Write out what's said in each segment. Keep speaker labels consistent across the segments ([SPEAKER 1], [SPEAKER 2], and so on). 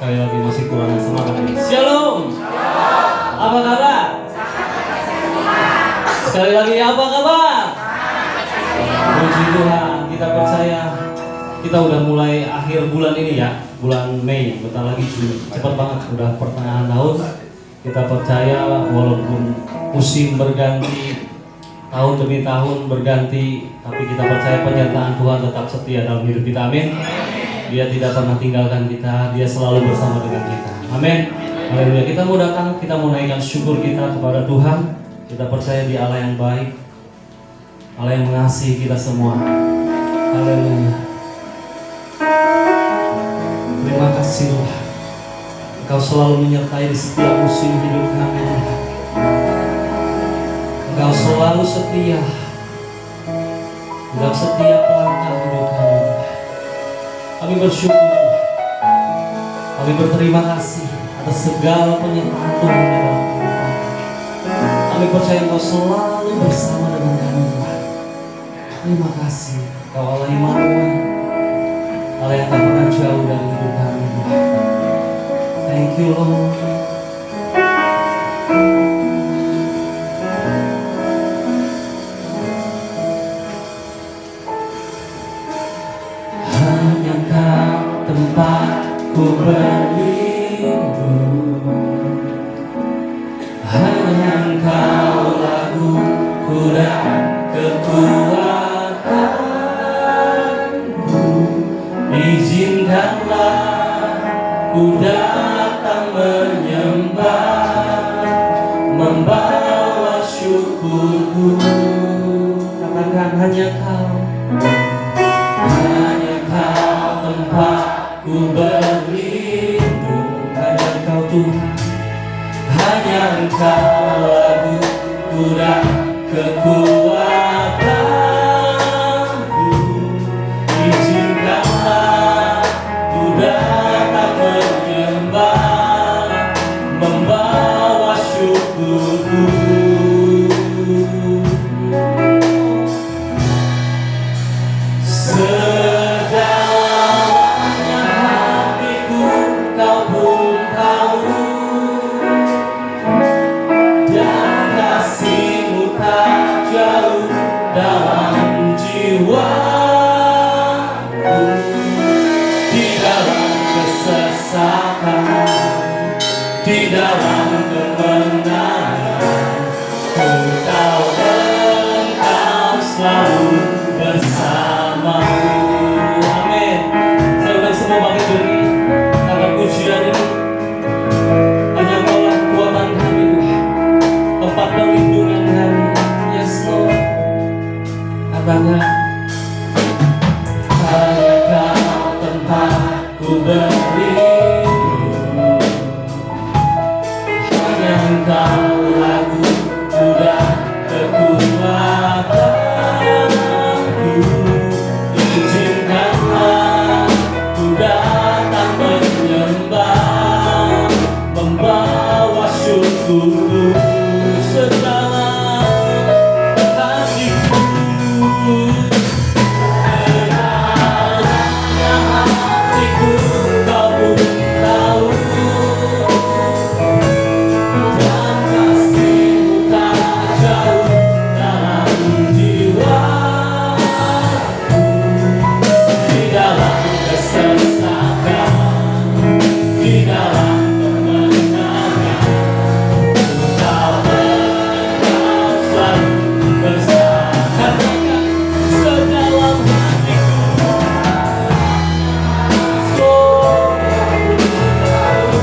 [SPEAKER 1] Sekali lagi masih kurang semangat ini. Shalom. Apa kabar? Sekali lagi apa kabar? Puji Tuhan, kita percaya kita udah mulai akhir bulan ini ya, bulan Mei, bentar lagi Juni. Cepat banget, udah pertengahan tahun. Kita percaya walaupun musim berganti, tahun demi tahun berganti, tapi kita percaya penyertaan Tuhan tetap setia dalam hidup kita. Amin. Dia tidak pernah tinggalkan kita, dia selalu bersama dengan kita. Amin. Haleluya. Kita mau datang, kita mau naikkan syukur kita kepada Tuhan. Kita percaya di Allah yang baik, Allah yang mengasihi kita semua. Haleluya. Terima kasih Tuhan, Engkau selalu menyertai di setiap musim hidup kami. Engkau selalu setia dalam setiap langkah hidup kami. Kami bersyukur, kami berterima kasih atas segala penyertaan Tuhan dalam hidup kami. Kami percaya Engkau selalu bersama dengan kami Tuhan. Terima kasih, Engkau Allah Immanuel, Allah yang tak pernah jauh dari hidup kami Tuhan. Thank you Lord. Hanya Kau tempatku berlindung, hanya Engkau laguku dan kekuatanku. Izinkanlah ku datang menyembah, membawa syukurku. Katakan hanya Kau, hanya Kau tempatku berlindung, hanya Engkau Tuhan, hanya Engkau laguku dan kekuatanku. Izinkanlah ku datang menyembah, membawa syukurku. Sedalamnya hatiku Kau pun tahu, dan kasih-Mu tak jauh dalam jiwaku. Di dalam kesesakan, di dalam kemenangan, ku tahu Engkau selalu bersamaku. Amin. Saya undang semua bangkit berdiri, angkat pujian ini. Hanya Engkaulah kekuatan kami Tuhan, tempat perlindungan kami. Yes Lord. Katakan, hanya Kau tempatku berlindung, hanya Engkau laguku dan kekuatanku. Izinkanlah ku datang menyembah, membawa syukurku sedalam hatiku. Sedalamnya hatiku Kau pun tahu, dan kasih-Mu tak jauh dalam jiwaku. Di dalam kesesakan, di dalam kemenangan, ku tahu Engkau selalu bersama. Sedalam hatiku,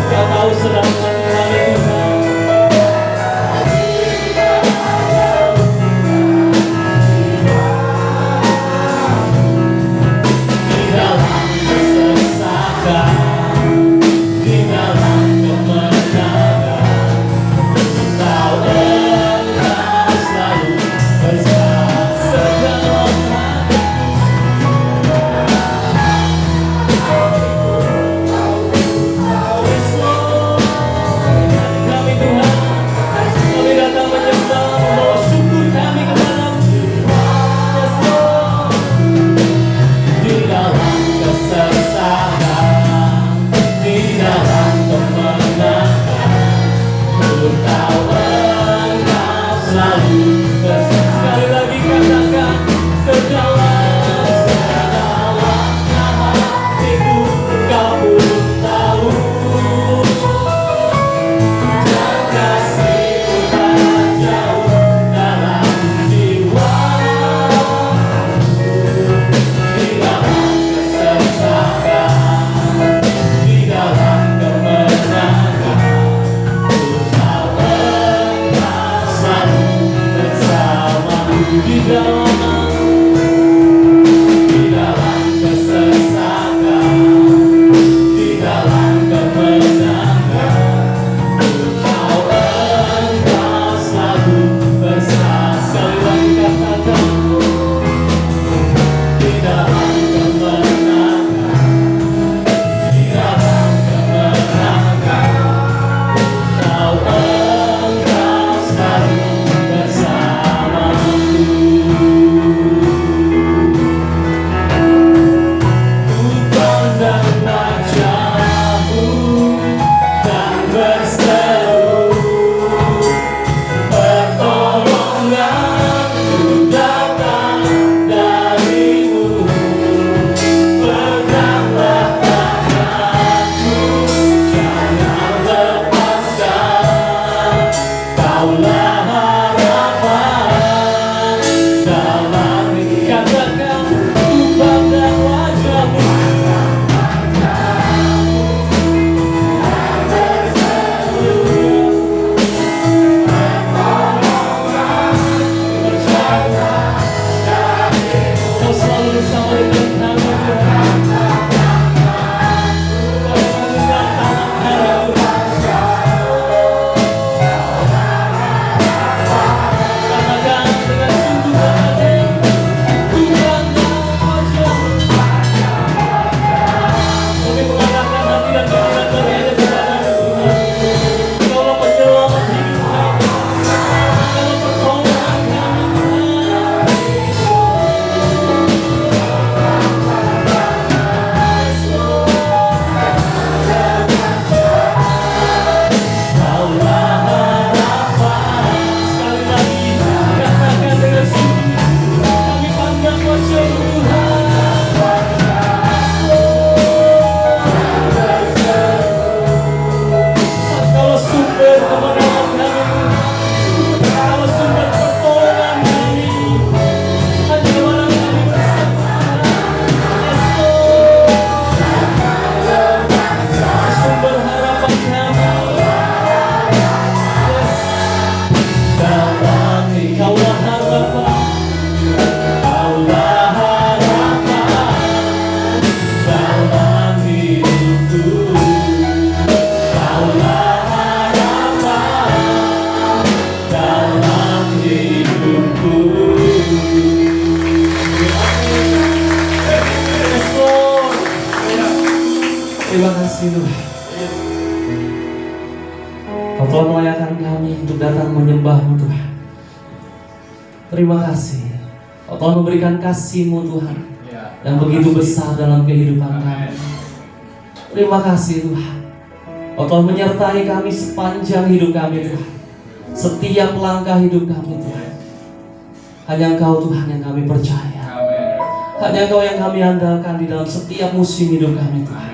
[SPEAKER 1] Kau tahu sedang hati kami Tuhan. Di dalam kesesakan, di dalam kemenangan, Kau Engkau selalu bersama. Sedalam kami Tuhan, kami datang menyembah, membawa syukur kami kepadamu. Yes Lord. Di dalam kesesakan, Terima kasih Tuhan. Kau telah melayakan kami untuk datang menyembah-Mu Tuhan. Terima kasih. Kau telah memberikan kasih-Mu Tuhan yang begitu besar dalam kehidupan kami. Terima kasih Tuhan. Kau telah menyertai kami sepanjang hidup kami Tuhan. Setiap langkah hidup kami Tuhan. Hanya Engkau Tuhan yang kami percaya. Hanya Engkau yang kami andalkan di dalam setiap musim hidup kami Tuhan.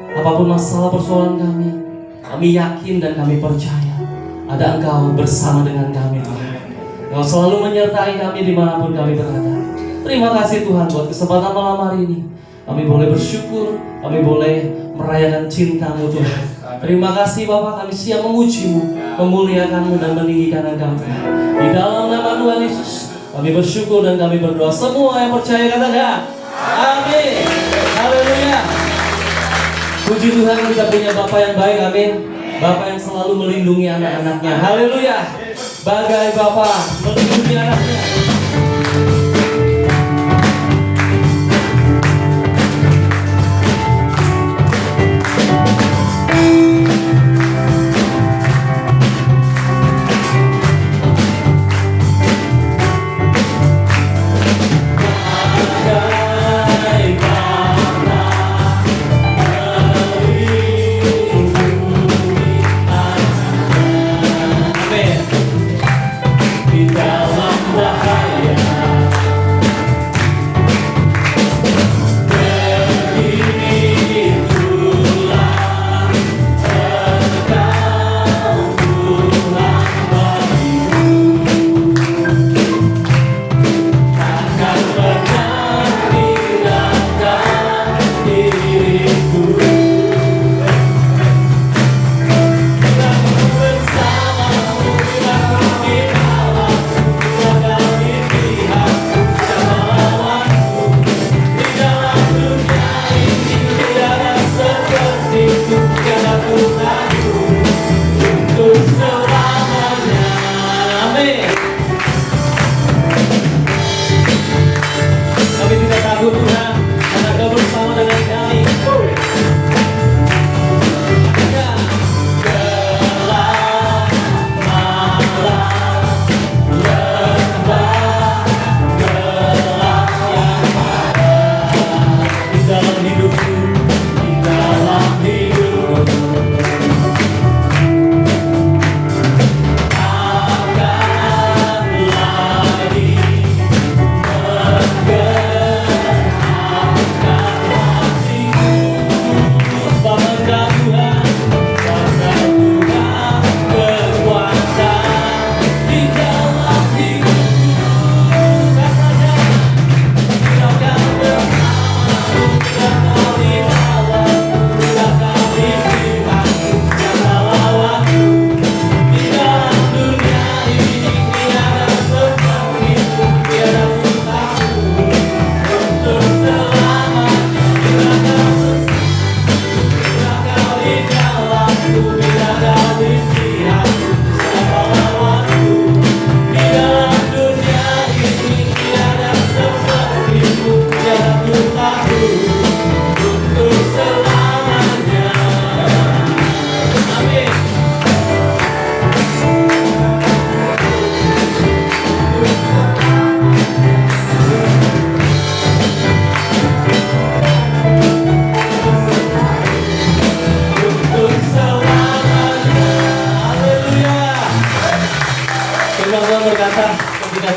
[SPEAKER 1] Apapun masalah persoalan kami yakin dan kami percaya ada Engkau bersama dengan kami Tuhan. Engkau selalu menyertai kami dimanapun kami berada. Terima kasih Tuhan buat kesempatan malam hari ini. Kami boleh bersyukur, kami boleh merayakan cinta-Mu Tuhan. Terima kasih Bapa, kami siap memuji-Mu, memuliakan-Mu dan meninggikan Engkau Tuhan. Di dalam nama Tuhan Yesus, kami bersyukur dan kami berdoa. Semua yang percaya katakan amin. Haleluya. Puji Tuhan, kita punya Bapa yang baik, amin. Bapa yang selalu melindungi anak-anaknya. Haleluya. Bagai Bapa melindungi anaknya.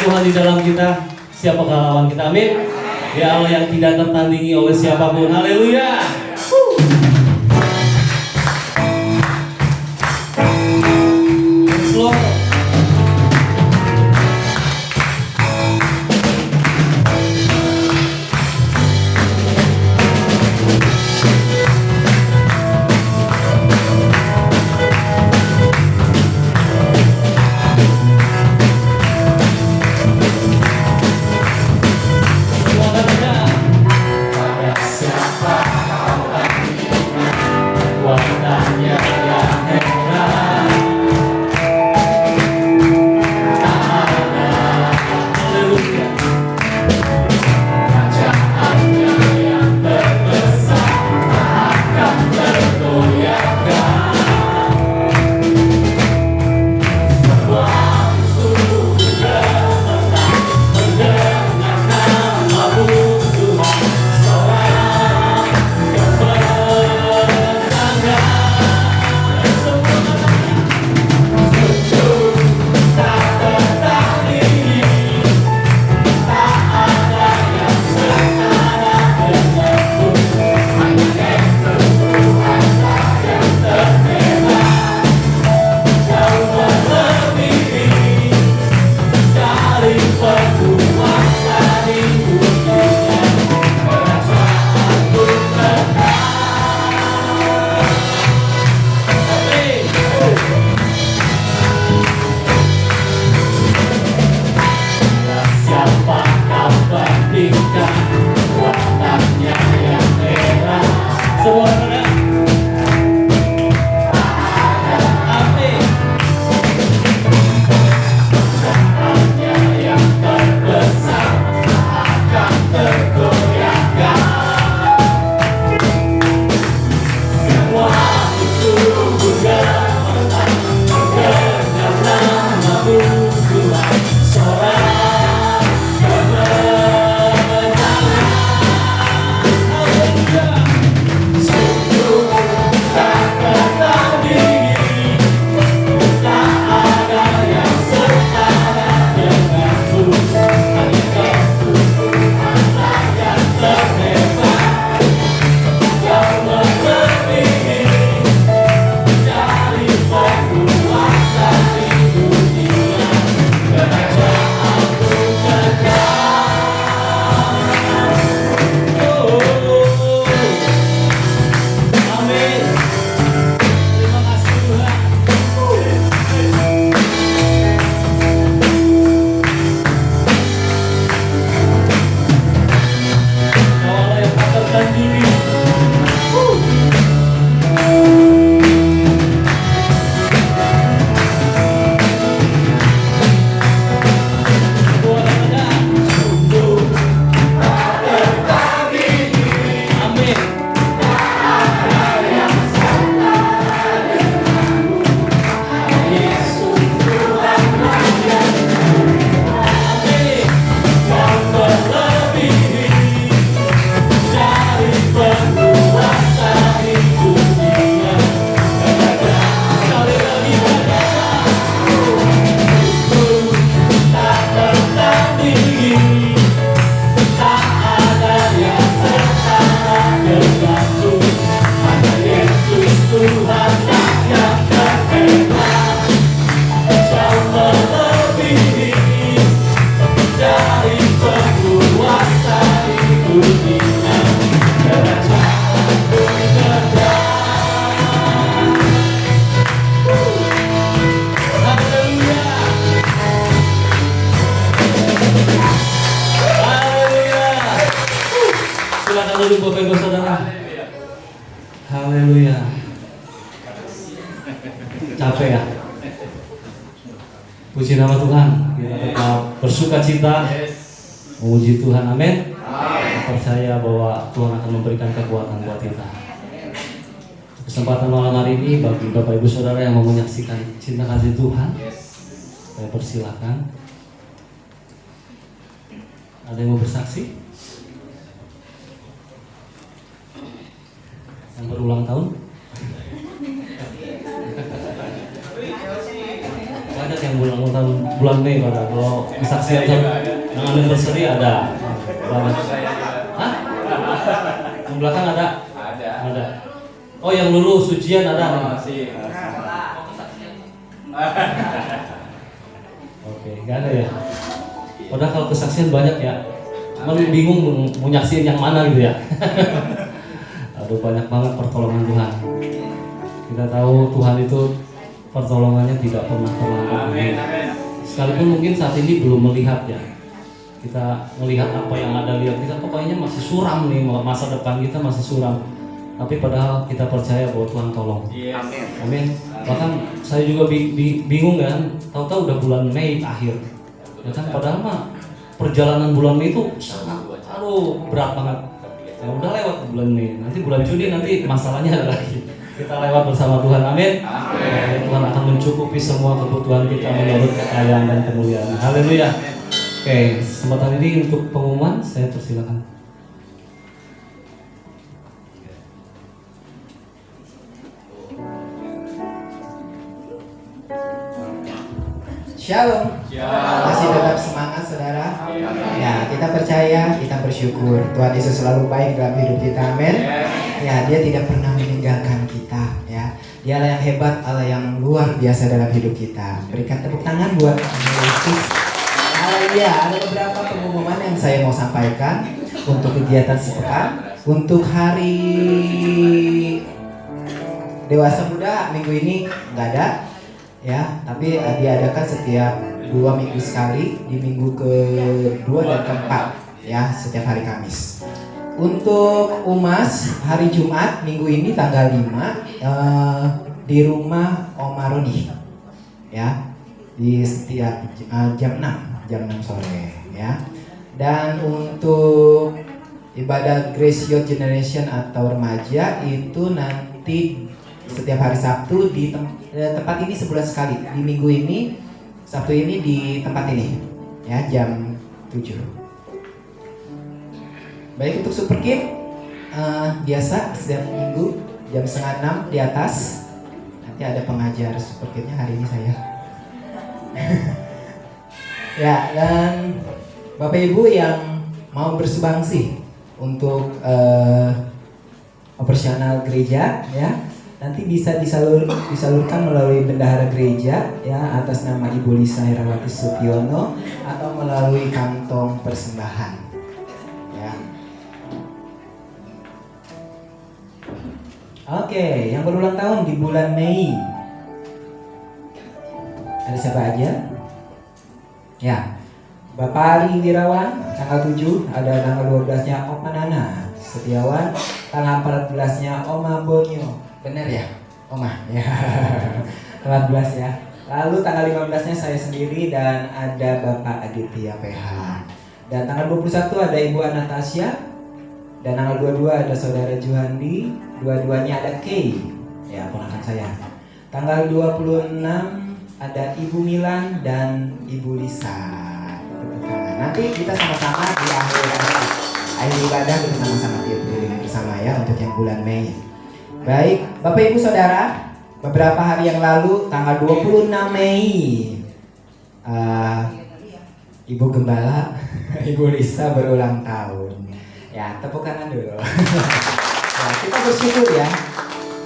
[SPEAKER 1] Tuhan di dalam kita, siapakah lawan kita? Amin. Ya Allah yang tidak tertandingi oleh siapapun. Haleluya. Slow. Siapa Semua orang. Amin. Hanya yang terbesar akan tergoyahkan. Semua musuh bergementar karena nama-Mu Tuhan. Sorak kemenangan. Haleluya. Sungguh tak tertandingi, tak ada yang setara denganmu. Hanya Kau Tuhan yang terhebat. Kau melebihi dari penguasa di dunia. Kerajaan-Mu kekal. Amin. Terima kasih Tuhan. Kau Allah yang tak tertandingi. Semua ada. Sungguh tak tertandingi. Amin. Yesus Tuhan Raja. Amin. Kau melebihi dari penguasa di dunia. Sekali lagi katakan, tak tertandingi, tak ada yang setara denganmu. Hanya Yesus Tuhan yang terhebat. Kau melebihi dari penguasa di dunia. Kerajaan-Mu kekal. Haleluya. Haleluya. Silakan duduk Bapak Ibu Saudara. Haleluya. Capek ya? Puji nama Tuhan. Kita tetap bersuka cita memuji Tuhan. Amin. Percaya bahwa Tuhan akan memberikan kekuatan buat kita. Kesempatan malam hari ini bagi Bapak Ibu Saudara yang mau menyaksikan cinta kasih Tuhan, saya persilakan. Ada yang mau bersaksi? Yang berulang tahun? Banyak yang berulang tahun bulan Mei pada. Kalau kesaksian yang anniversary ada. Banyak. Hah? Yang belakang ada? Ada. Oh, yang lulus ujian ada. Oke, nggak ada ya. Padahal kalau kesaksian banyak ya. Cuman bingung mau nyaksiin yang mana gitu ya. Aduh, banyak banget pertolongan Tuhan. Kita tahu Tuhan itu pertolongannya tidak pernah terlambat. Sekalipun mungkin saat ini belum melihat ya. Kita melihat apa yang ada, lihat kita pokoknya masih suram nih, masa depan kita masih suram. Tapi padahal kita percaya bahwa Tuhan tolong.
[SPEAKER 2] Amin.
[SPEAKER 1] Amin. Bahkan saya juga bingung kan, tahu-tahu udah bulan Mei akhir. Ya kan padahal mah perjalanan bulan Mei itu sangat berat banget. Ya udah lewat bulan Mei, nanti bulan Juni nanti masalahnya ada lagi. Kita lewat bersama Tuhan. Amin. Tuhan akan mencukupi semua kebutuhan kita menurut kekayaan dan kemuliaan. Haleluya. Oke, kesempatan ini untuk pengumuman saya persilakan.
[SPEAKER 2] Shalom. Masih tetap semangat saudara. Ya, kita percaya, kita bersyukur Tuhan Yesus selalu baik dalam hidup kita. Amin. Ya, Dia tidak pernah meninggalkan kita. Ya, Dia Allah yang hebat, Allah yang luar biasa dalam hidup kita. Berikan tepuk tangan buat Yesus. Ya, ada beberapa pengumuman yang saya mau sampaikan untuk kegiatan sepekan. Untuk hari dewasa muda minggu ini nggak ada. Ya, tapi diadakan setiap 2 minggu sekali di minggu ke-2 dan ke-4 ya, setiap hari Kamis. Untuk Umas hari Jumat minggu ini tanggal 5 di rumah Oma Roni ya, di setiap jam 6 sore ya. Dan untuk ibadah Grace Youth Generation atau remaja itu nanti setiap hari Sabtu di tempat ini sebulan sekali. Di minggu ini Sabtu ini di tempat ini ya, jam 7. Baik, untuk Super Kid biasa setiap minggu jam 5:30 di atas. Nanti ada pengajar Super Kidnya hari ini saya. Ya, dan Bapak Ibu yang mau bersumbangsi untuk operasional gereja ya, nanti bisa disalurkan melalui bendahara gereja ya, atas nama Ibu Lisa Herawati Sutiono, atau melalui kantong persembahan ya. Oke, yang berulang tahun di bulan Mei ada siapa aja? Ya, Bapak Ari Wirawan tanggal 7, ada tanggal 12-nya Oma Nana Setiawan, tanggal 14-nya Oma Bonyo. Benar ya, Oma? Ya. Tanggal 12 ya. Lalu tanggal 15-nya saya sendiri dan ada Bapak Aditya PH. Dan tanggal 21 ada Ibu Anastasia. Dan tanggal 22 ada Saudara Juhandi. Dua-duanya ada Kay. Ya, ponakan saya. Tanggal 26 ada Ibu Milan dan Ibu Lisa. Nanti kita sama-sama di akhir ibadah kita sama-sama tiup-tiup bersama ya untuk yang bulan Mei. Baik, Bapak Ibu Saudara, beberapa hari yang lalu tanggal 26 Mei Ibu Gembala Ibu Lisa berulang tahun. Ya, tepuk tangan dulu. Ya, kita bersyukur ya,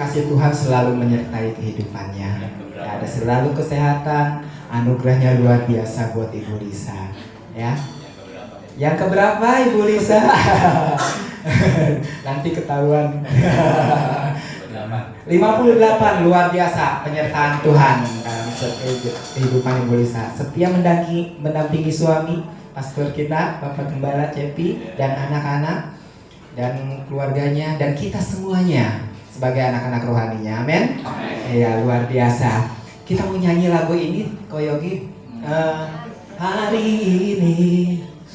[SPEAKER 2] kasih Tuhan selalu menyertai kehidupannya. Ya, ada selalu kesehatan, anugerahnya luar biasa buat Ibu Lisa. Ya, yang keberapa Ibu Lisa? Nanti ketahuan. 58, luar biasa penyertaan Tuhan dalam kehidupan Ibu Lisa. Setia mendampingi suami, pastor kita, Bapak Gembala Cepi, dan anak-anak dan keluarganya dan kita semuanya sebagai anak-anak rohaninya. Amin. Ya, luar biasa. Kita mau nyanyi lagu ini, Koyogi. Hari ini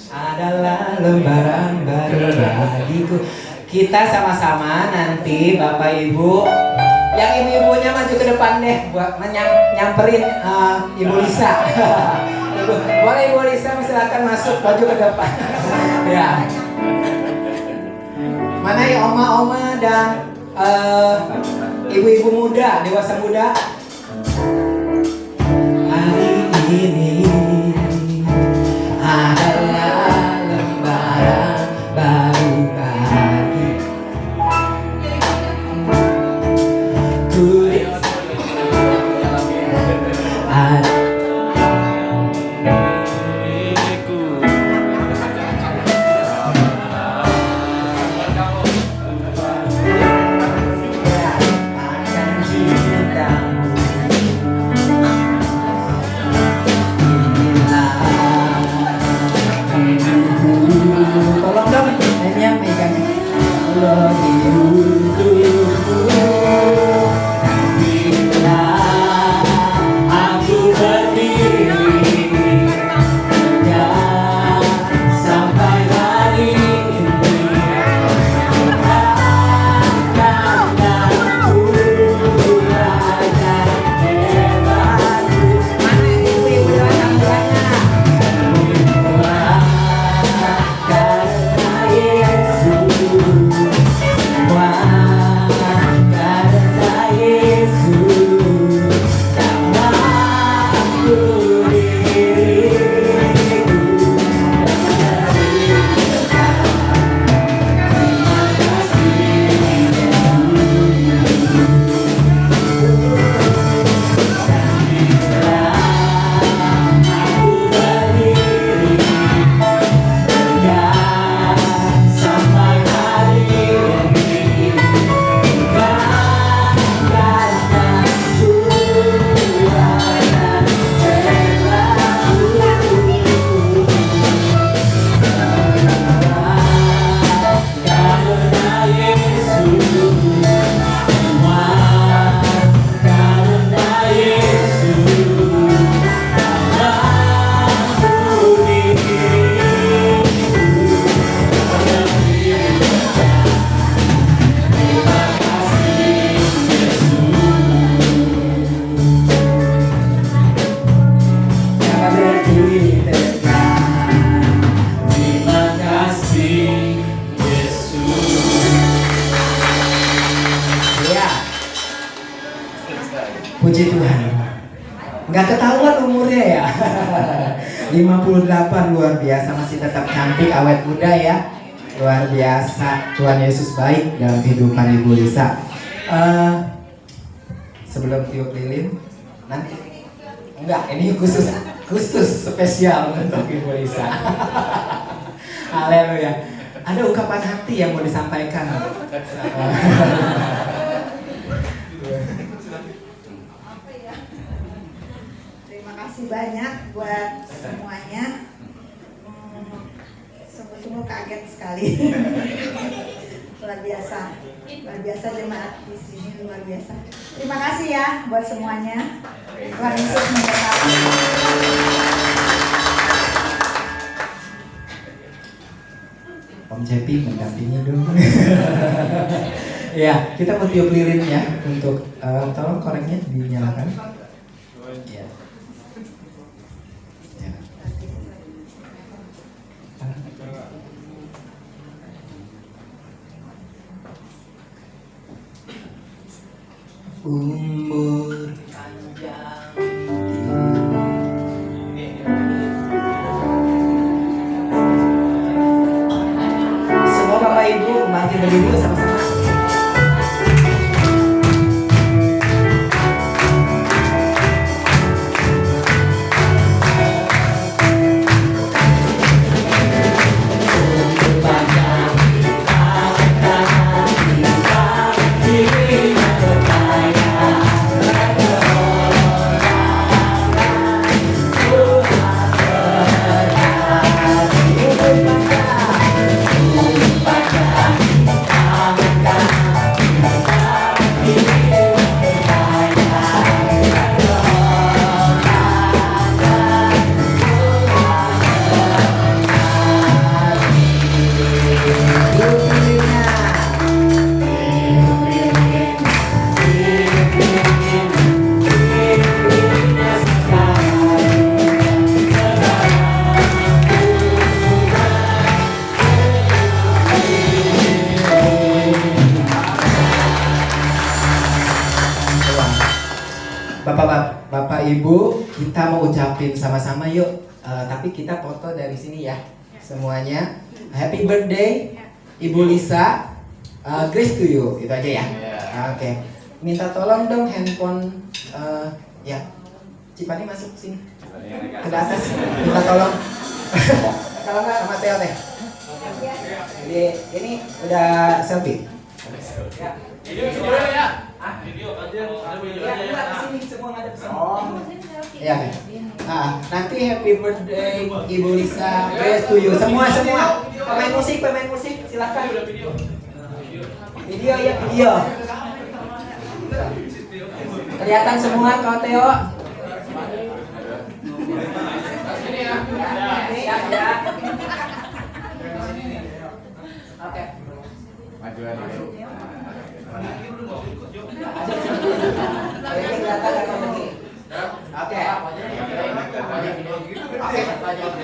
[SPEAKER 2] adalah lembaran baru bagiku. Kita sama-sama nanti Bapak Ibu, yang ibu-ibunya maju ke depan deh buat nyamperin Ibu Lisa. Boleh Ibu Lisa, silakan masuk maju ke depan. Ya. Mana ya oma-oma dan ibu-ibu muda, dewasa muda? Hari ini adalah lembaran baru bagiku. Akan cintamu Puji Tuhan. Nggak ketahuan umurnya ya. 58 luar biasa, masih tetap cantik, awet muda ya. Luar biasa. Tuhan Yesus baik dalam kehidupan Ibu Lisa. Sebelum tiup lilin, nanti enggak, ini khusus spesial untuk Ibu Lisa. Haleluya. Ada ungkapan hati yang mau disampaikan.
[SPEAKER 3] Terima kasih banyak buat semuanya. Sungguh-sungguh kaget sekali. Luar biasa jemaat di sini, luar biasa. Terima kasih ya buat semuanya. Tuhan Yesus memberkati.
[SPEAKER 2] Om Cepi mendampingi dong. Ya, kita mau tiup lilin ya untuk tolong koreknya dinyalakan. Ya. Ya. Umur panjang. Semua Bapak Ibu bangkit berdiri dulu sama-sama. Bapak Ibu, kita mau ucapin sama-sama yuk. Tapi kita foto dari sini ya. Semuanya. Happy birthday Ibu Lisa. Grace to you. Itu aja ya. Oke. Minta tolong dong handphone ya. Cipani masuk sini. Ke atas. Minta tolong. Kalau nggak sama Teo teh. Jadi ini udah selfie. Ya.
[SPEAKER 4] Video ya.
[SPEAKER 1] Video aja, ada video
[SPEAKER 2] Ya,
[SPEAKER 1] aja.
[SPEAKER 2] enggak, kesini semua ngadep kesini. Oh. Ya. Nanti happy birthday Ibu Lisa, grace to you. Semua. Pemain musik silakan. Video ya, video. Kelihatan semua kau Teo. Ya. Oke.
[SPEAKER 4] Maju aja.
[SPEAKER 2] Oke.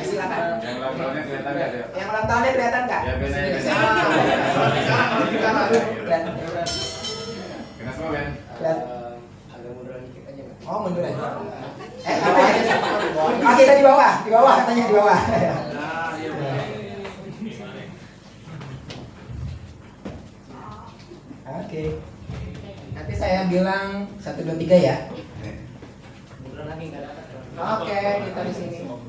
[SPEAKER 2] Silakan.
[SPEAKER 4] Yang lawannya kelihatan nggak Teo?
[SPEAKER 2] Yang ulang tahunnya kelihatan nggak?
[SPEAKER 4] Ya biasanya.
[SPEAKER 2] Kelihatan.
[SPEAKER 4] Kena semua Ben.
[SPEAKER 2] Agak munduran dikit aja. Oh, munduran. Apa ya? Ah, kita di bawah katanya di bawah. Oke. Nanti saya bilang 1 2 3 ya. Munduran lagi enggak dapat. Oke, kita di sini. Maaf.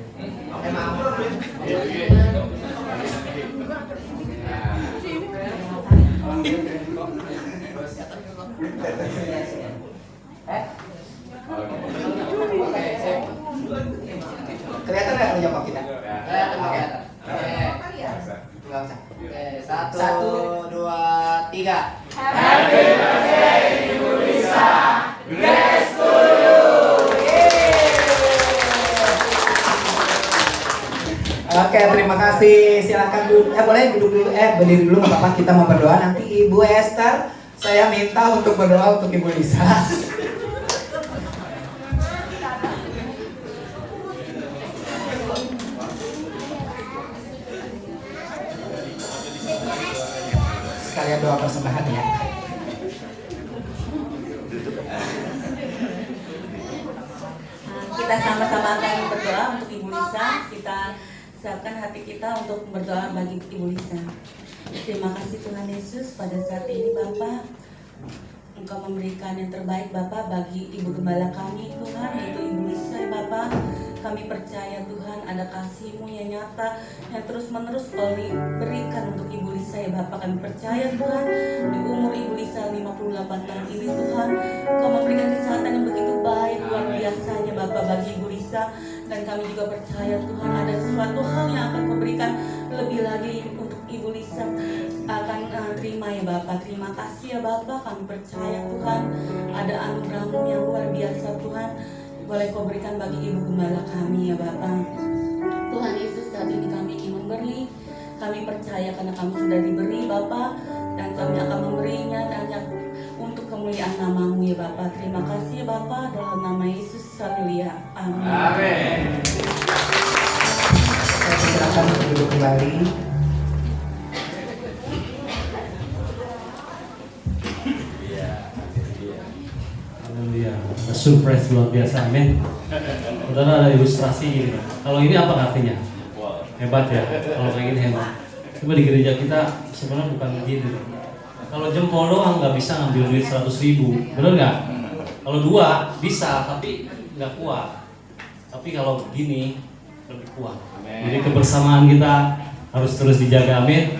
[SPEAKER 2] Kelihatan nggak penyokok kita?
[SPEAKER 4] Kelihatan.
[SPEAKER 2] Nggak usah.
[SPEAKER 4] Oke,
[SPEAKER 2] 1, 2, 3.
[SPEAKER 3] Happy birthday Ibu Lisa. Grace to you.
[SPEAKER 2] Oke, terima kasih. Silakan duduk. Boleh duduk dulu. Berdiri dulu nggak apa-apa. Kita mau berdoa. Nanti Ibu Esther, saya minta untuk berdoa untuk Ibu Lisa. Sekalian doa persembahan ya.
[SPEAKER 5] kita sama-sama akan berdoa untuk Ibu Lisa. Kita siapkan hati kita untuk berdoa bagi Ibu Lisa. Terima kasih Tuhan Yesus, pada saat ini Bapak, Engkau memberikan yang terbaik Bapak bagi Ibu Gembala kami Tuhan, yaitu Ibu Lisa ya Bapak. Kami percaya Tuhan ada kasih-Mu yang nyata yang terus-menerus Kau berikan untuk Ibu Lisa ya Bapak. Kami percaya Tuhan di umur Ibu Lisa 58 tahun ini Tuhan Kau memberikan kesehatan yang begitu baik luar biasanya Bapak bagi Ibu Lisa. Dan kami juga percaya Tuhan ada sesuatu hal yang akan Kau berikan lebih lagi untuk Ibu Lisa akan terima ya Bapak. Terima kasih ya Bapak, kami percaya Tuhan ada anugerah-Mu yang luar biasa Tuhan boleh Kau berikan bagi Ibu Gembala kami ya Bapak. Tuhan Yesus, saat ini kami ingin memberi, kami percaya karena kami sudah diberi Bapak, dan kami akan memberinya hanya untuk kemuliaan nama-Mu ya Bapak. Terima kasih ya Bapak, dalam nama Yesus haleluya, amin.
[SPEAKER 4] Amin.
[SPEAKER 2] Saya persilakan untuk duduk kembali.
[SPEAKER 1] Haleluya, surprise luar biasa, amin. Saudara, ada ilustrasi gini. Kalau ini apa artinya? Hebat ya, kalau kayak gini hebat. Coba di gereja kita sebenarnya bukan begitu. Kalau jempol doang nggak bisa ngambil duit 100.000, bener nggak? Kalau dua bisa, tapi nggak kuat. Tapi kalau begini lebih kuat. Jadi kebersamaan kita harus terus dijaga, amin.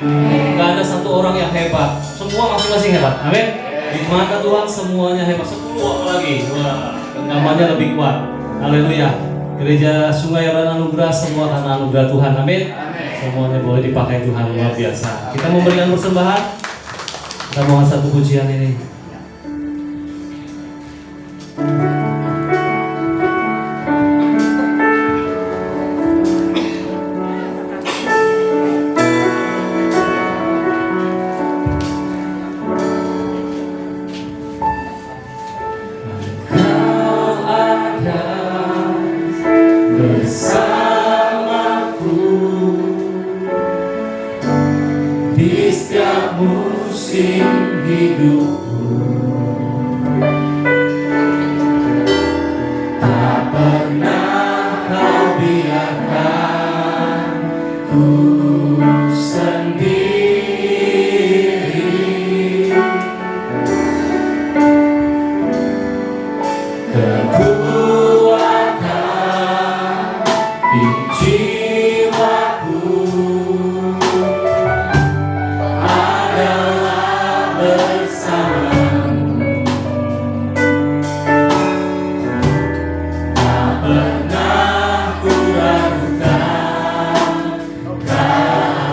[SPEAKER 1] Nggak ada satu orang yang hebat, semua masing-masing hebat, amin. Di mata Tuhan semuanya hebat, 10 lagi, wah, namanya lebih kuat. Haleluya. Gereja Sungai Yordan Anugerah semua karena anugerah Tuhan, amin. Semuanya boleh dipakai Tuhan, luar biasa. Kita memberikan persembahan. Kita mau satu pujian ini.
[SPEAKER 6] Di setiap musim hidupku, tak pernah Kau biarkan ku sendiri. Kekuatan di jiwaku bersamamu, tak pernah ku ragukan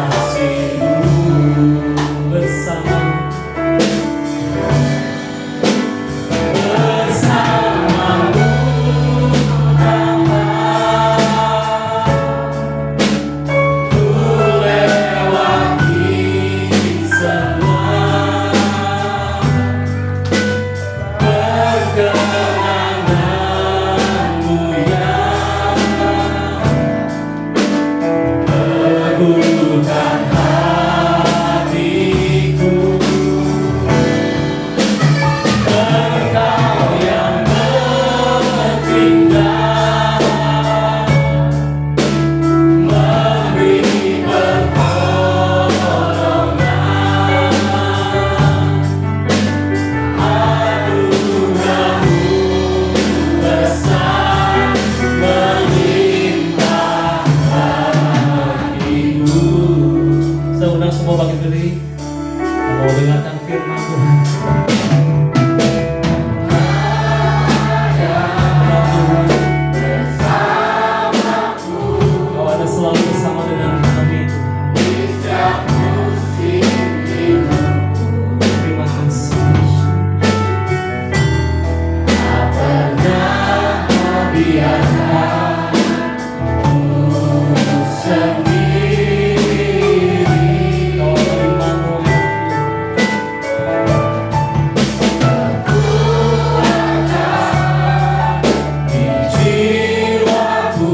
[SPEAKER 6] kasih-Mu bersamamu. Bersamamu ku lewati semua kenanganmu yang teguhkan hatiku. Engkau yang bertindak memberi pertolongan. Anugerah-Mu besar melimpah hatiku.
[SPEAKER 1] Saya undang semua bangkit berdiri. Mau dengarkan firman Tuhan. Kau ada selalu bersama dengan kami. Terima kasih.
[SPEAKER 6] Tak pernah Kau biarkan ku sendiri.
[SPEAKER 1] Kau beriman,
[SPEAKER 6] Di jiwaku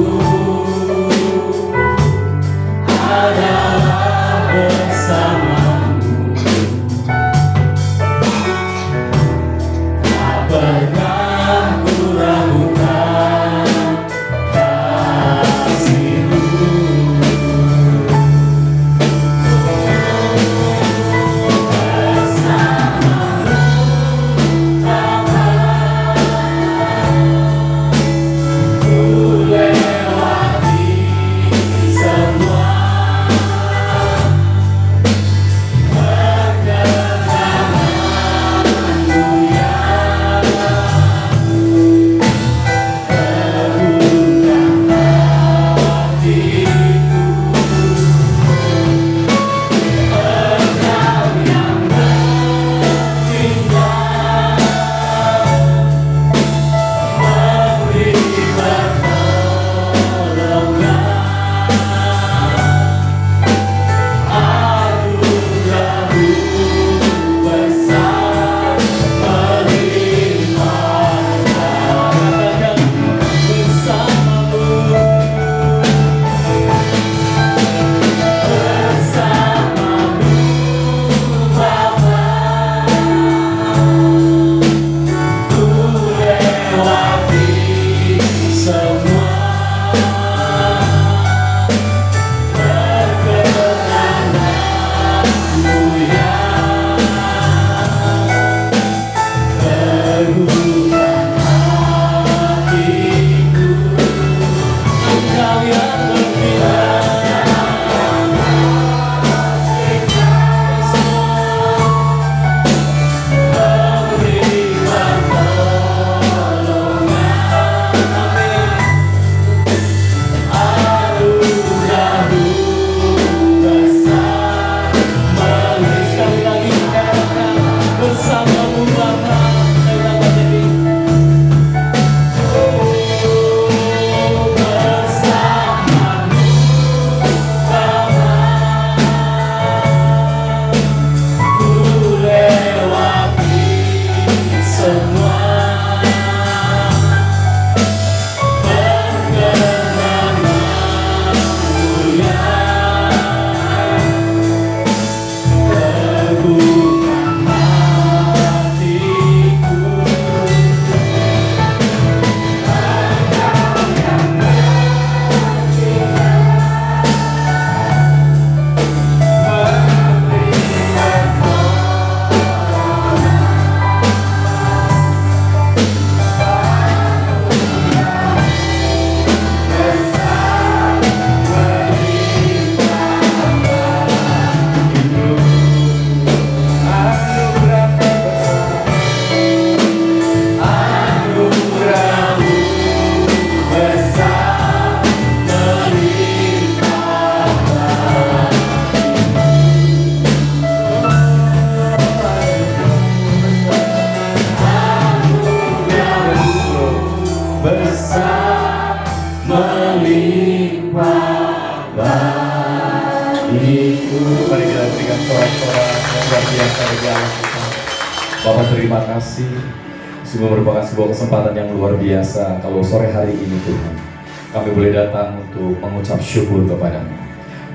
[SPEAKER 6] adalah bersamamu, tak pernah ku ragukan
[SPEAKER 7] yang luar biasa bagi Allah kita. Bapak terima kasih. Sungguh merupakan sebuah kesempatan yang luar biasa kalau sore hari ini Tuhan kami boleh datang untuk mengucap syukur kepadamu,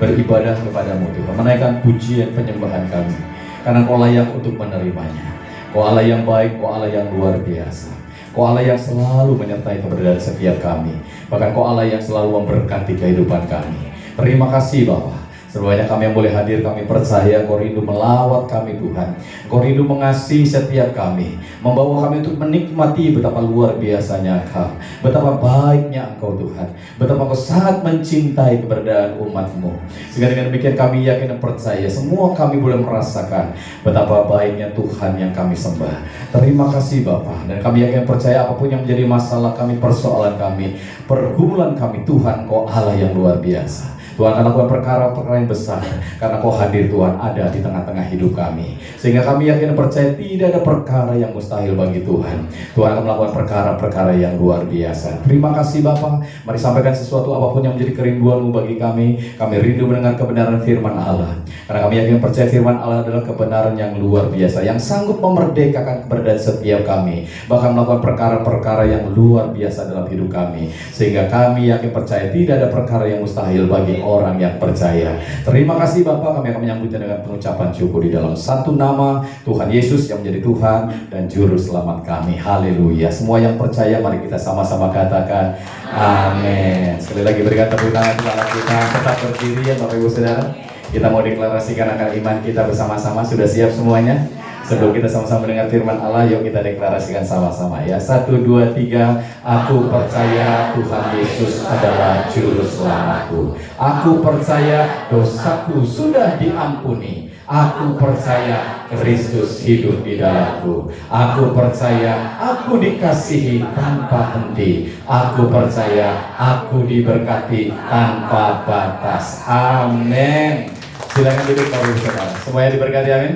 [SPEAKER 7] beribadah kepadamu Tuhan, menaikkan pujian penyembahan kami karena Kau layak untuk menerimanya. Kau Allah yang baik, Kau Allah yang luar biasa, Kau Allah yang selalu menyertai keberadaan setiap kami, bahkan Kau Allah yang selalu memberkati kehidupan kami. Terima kasih Bapa. Semuanya kami yang boleh hadir, kami percaya Kau rindu melawat kami Tuhan. Kau rindu mengasihi setiap kami, membawa kami untuk menikmati betapa luar biasanya Kau, betapa baiknya Engkau Tuhan, betapa Kau sangat mencintai keberadaan umat-Mu. Sehingga dengan demikian kami yakin dan percaya semua kami boleh merasakan betapa baiknya Tuhan yang kami sembah. Terima kasih Bapa, dan kami yakin percaya apapun yang menjadi masalah kami, persoalan kami, pergumulan kami, Tuhan Kau Allah yang luar biasa. Tuhan akan lakukan perkara-perkara yang besar karena Kau hadir Tuhan ada di tengah-tengah hidup kami, sehingga kami yakin dan percaya tidak ada perkara yang mustahil bagi Tuhan. Tuhan akan melakukan perkara-perkara yang luar biasa. Terima kasih Bapa. Mari sampaikan sesuatu apapun yang menjadi kerinduan-Mu bagi kami. Kami rindu mendengar kebenaran firman Allah, karena kami yakin percaya firman Allah adalah kebenaran yang luar biasa, yang sanggup memerdekakan keberadaan setiap kami, bahkan melakukan perkara-perkara yang luar biasa dalam hidup kami, sehingga kami yakin percaya tidak ada perkara yang mustahil bagi orang yang percaya. Terima kasih Bapa, kami akan menyambutnya dengan pengucapan syukur di dalam satu nama Tuhan Yesus yang menjadi Tuhan dan Juru Selamat kami. Haleluya. Semua yang percaya mari kita sama-sama katakan amin. Sekali lagi berikan tepuk tangan untuk Allah kita. Tetap berdiri ya Bapak Ibu Saudara. Kita mau deklarasikan akan iman kita bersama-sama. Sudah siap semuanya? Sebelum kita sama-sama mendengar firman Allah, yuk kita deklarasikan sama-sama ya. 1, 2, 3. Aku percaya Tuhan Yesus adalah Juru Selamatku. Aku percaya dosaku sudah diampuni. Aku percaya Kristus hidup di dalamku. Aku percaya aku dikasihi tanpa henti. Aku percaya aku diberkati tanpa batas. Amin. Silakan duduk Bapak Ibu Saudara. Semuanya diberkati, amin.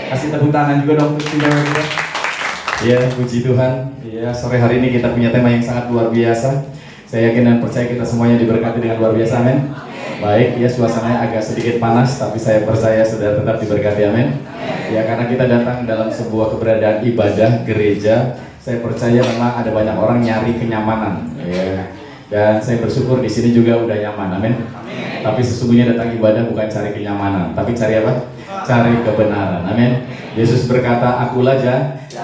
[SPEAKER 7] Kasih tepuk tangan juga dong untuk kita. Ya, puji Tuhan. Ya, sore hari ini kita punya tema yang sangat luar biasa. Saya yakin dan percaya kita semuanya diberkati dengan luar biasa, amin. Baik, ya suasananya agak sedikit panas, tapi saya percaya sudah tetap diberkati, amin. Ya, karena kita datang dalam sebuah keberadaan ibadah gereja, saya percaya memang ada banyak orang nyari kenyamanan. Ya. Dan saya bersyukur di sini juga udah nyaman, amin. Tapi sesungguhnya datang ibadah bukan cari kenyamanan, tapi cari apa? Cari kebenaran, amin. Yesus berkata, akulah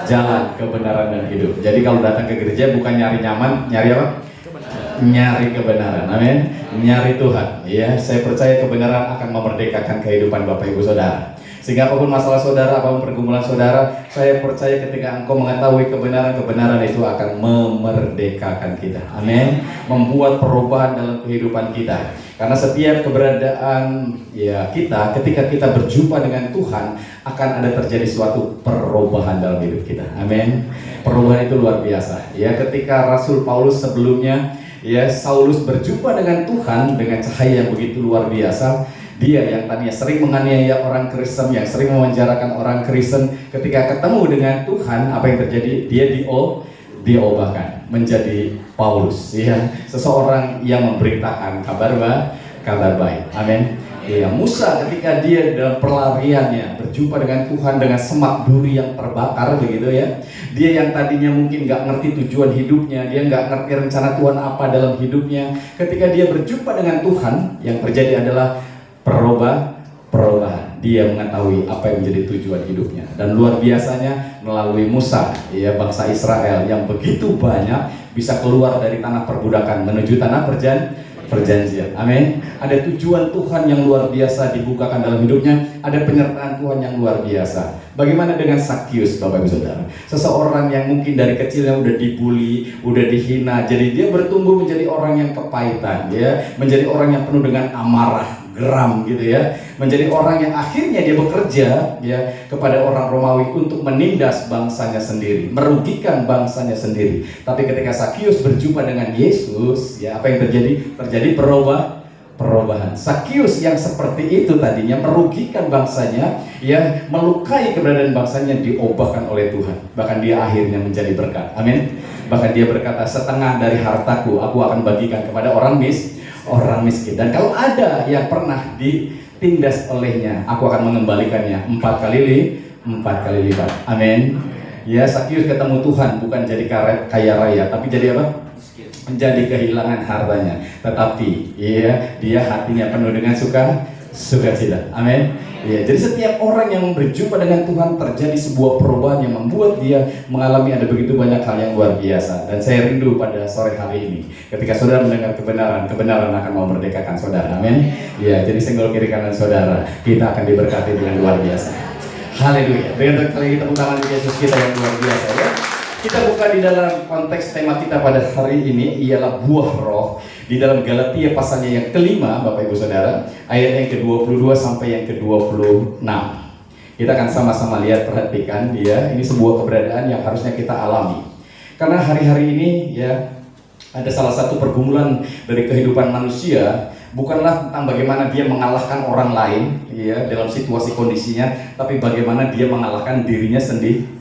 [SPEAKER 7] jalan, kebenaran dan hidup. Jadi kalau datang ke gereja bukan nyari nyaman, nyari apa? Nyari kebenaran, amin. Nyari Tuhan. Ya, saya percaya kebenaran akan memerdekakan kehidupan Bapak Ibu Saudara. Sehingga apapun masalah saudara, apapun pergumulan saudara, saya percaya ketika engkau mengetahui kebenaran itu akan memerdekakan kita. Amin. Membuat perubahan dalam kehidupan kita. Karena setiap keberadaan ya kita, ketika kita berjumpa dengan Tuhan, akan ada terjadi suatu perubahan dalam hidup kita. Amin. Perubahan itu luar biasa. Ya, ketika Rasul Paulus sebelumnya, ya Saulus berjumpa dengan Tuhan dengan cahaya yang begitu luar biasa. Dia yang tadinya sering menganiaya orang Kristen, yang sering memenjarakan orang Kristen, ketika ketemu dengan Tuhan, apa yang terjadi? Dia diubahkan menjadi Paulus, ya, seseorang yang memberitakan kabar baik. Amin. Ya, Musa ketika dia dalam pelariannya berjumpa dengan Tuhan dengan semak duri yang terbakar begitu ya. Dia yang tadinya mungkin nggak ngerti tujuan hidupnya, dia nggak ngerti rencana Tuhan apa dalam hidupnya. Ketika dia berjumpa dengan Tuhan, yang terjadi adalah perubahan. Dia mengetahui apa yang menjadi tujuan hidupnya. Dan luar biasanya melalui Musa, ya, bangsa Israel yang begitu banyak bisa keluar dari tanah perbudakan menuju tanah perjanjian. Amin. Ada tujuan Tuhan yang luar biasa dibukakan dalam hidupnya. Ada penyertaan Tuhan yang luar biasa. Bagaimana dengan Sakyus, Bapak Ibu Saudara? Seseorang yang mungkin dari kecilnya udah dibully, udah dihina, jadi dia bertumbuh menjadi orang yang kepahitan, ya, menjadi orang yang penuh dengan amarah, geram gitu ya, menjadi orang yang akhirnya dia bekerja ya kepada orang Romawi untuk menindas bangsanya sendiri, merugikan bangsanya sendiri. Tapi ketika Sakyus berjumpa dengan Yesus, ya apa yang terjadi? Terjadi perubahan. Sakyus yang seperti itu tadinya merugikan bangsanya, ya, melukai keberadaan bangsanya, diubahkan oleh Tuhan. Bahkan dia akhirnya menjadi berkat. Amin. Bahkan dia berkata, setengah dari hartaku aku akan bagikan kepada orang miskin. Dan kalau ada yang pernah tindas olehnya, aku akan mengembalikannya 4 kali lipat. Amin. Ya, Sakyus ketemu Tuhan bukan jadi kaya raya, tapi jadi apa? Menjadi kehilangan hartanya. Tetapi ya, dia hatinya penuh dengan sukacita. Amin. Ya, jadi setiap orang yang berjumpa dengan Tuhan terjadi sebuah perubahan yang membuat dia mengalami ada begitu banyak hal yang luar biasa. Dan saya rindu pada sore hari ini ketika saudara mendengar kebenaran, kebenaran akan memerdekakan saudara. Amin. Ya, jadi senggol kiri kanan saudara, kita akan diberkati dengan luar biasa. Haleluya. Dengan kali tepuk tangan Yesus kita yang luar biasa ya. Kita buka di dalam konteks tema kita pada hari ini ialah buah roh. Di dalam Galatia pasalnya yang kelima, Bapak Ibu Saudara, ayat yang ke-22 sampai yang ke-26. Kita akan sama-sama lihat, perhatikan dia. Ini sebuah keberadaan yang harusnya kita alami. Karena hari-hari ini ya ada salah satu pergumulan dari kehidupan manusia, bukanlah tentang bagaimana dia mengalahkan orang lain ya dalam situasi kondisinya, tapi bagaimana dia mengalahkan dirinya sendiri.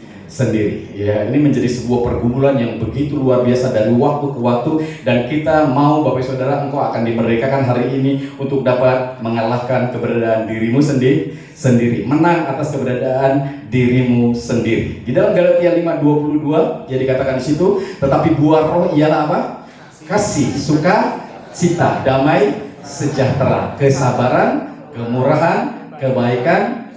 [SPEAKER 7] Ya, ini menjadi sebuah pergumulan yang begitu luar biasa dari waktu ke waktu, dan kita mau Bapak Saudara, engkau akan dimerdekakan hari ini untuk dapat mengalahkan keberadaan dirimu sendiri, menang atas keberadaan dirimu sendiri. Di dalam Galatia 5:22 ya dikatakan di situ, tetapi buah roh ialah apa? Kasih, sukacita, damai, sejahtera, kesabaran, kemurahan, kebaikan,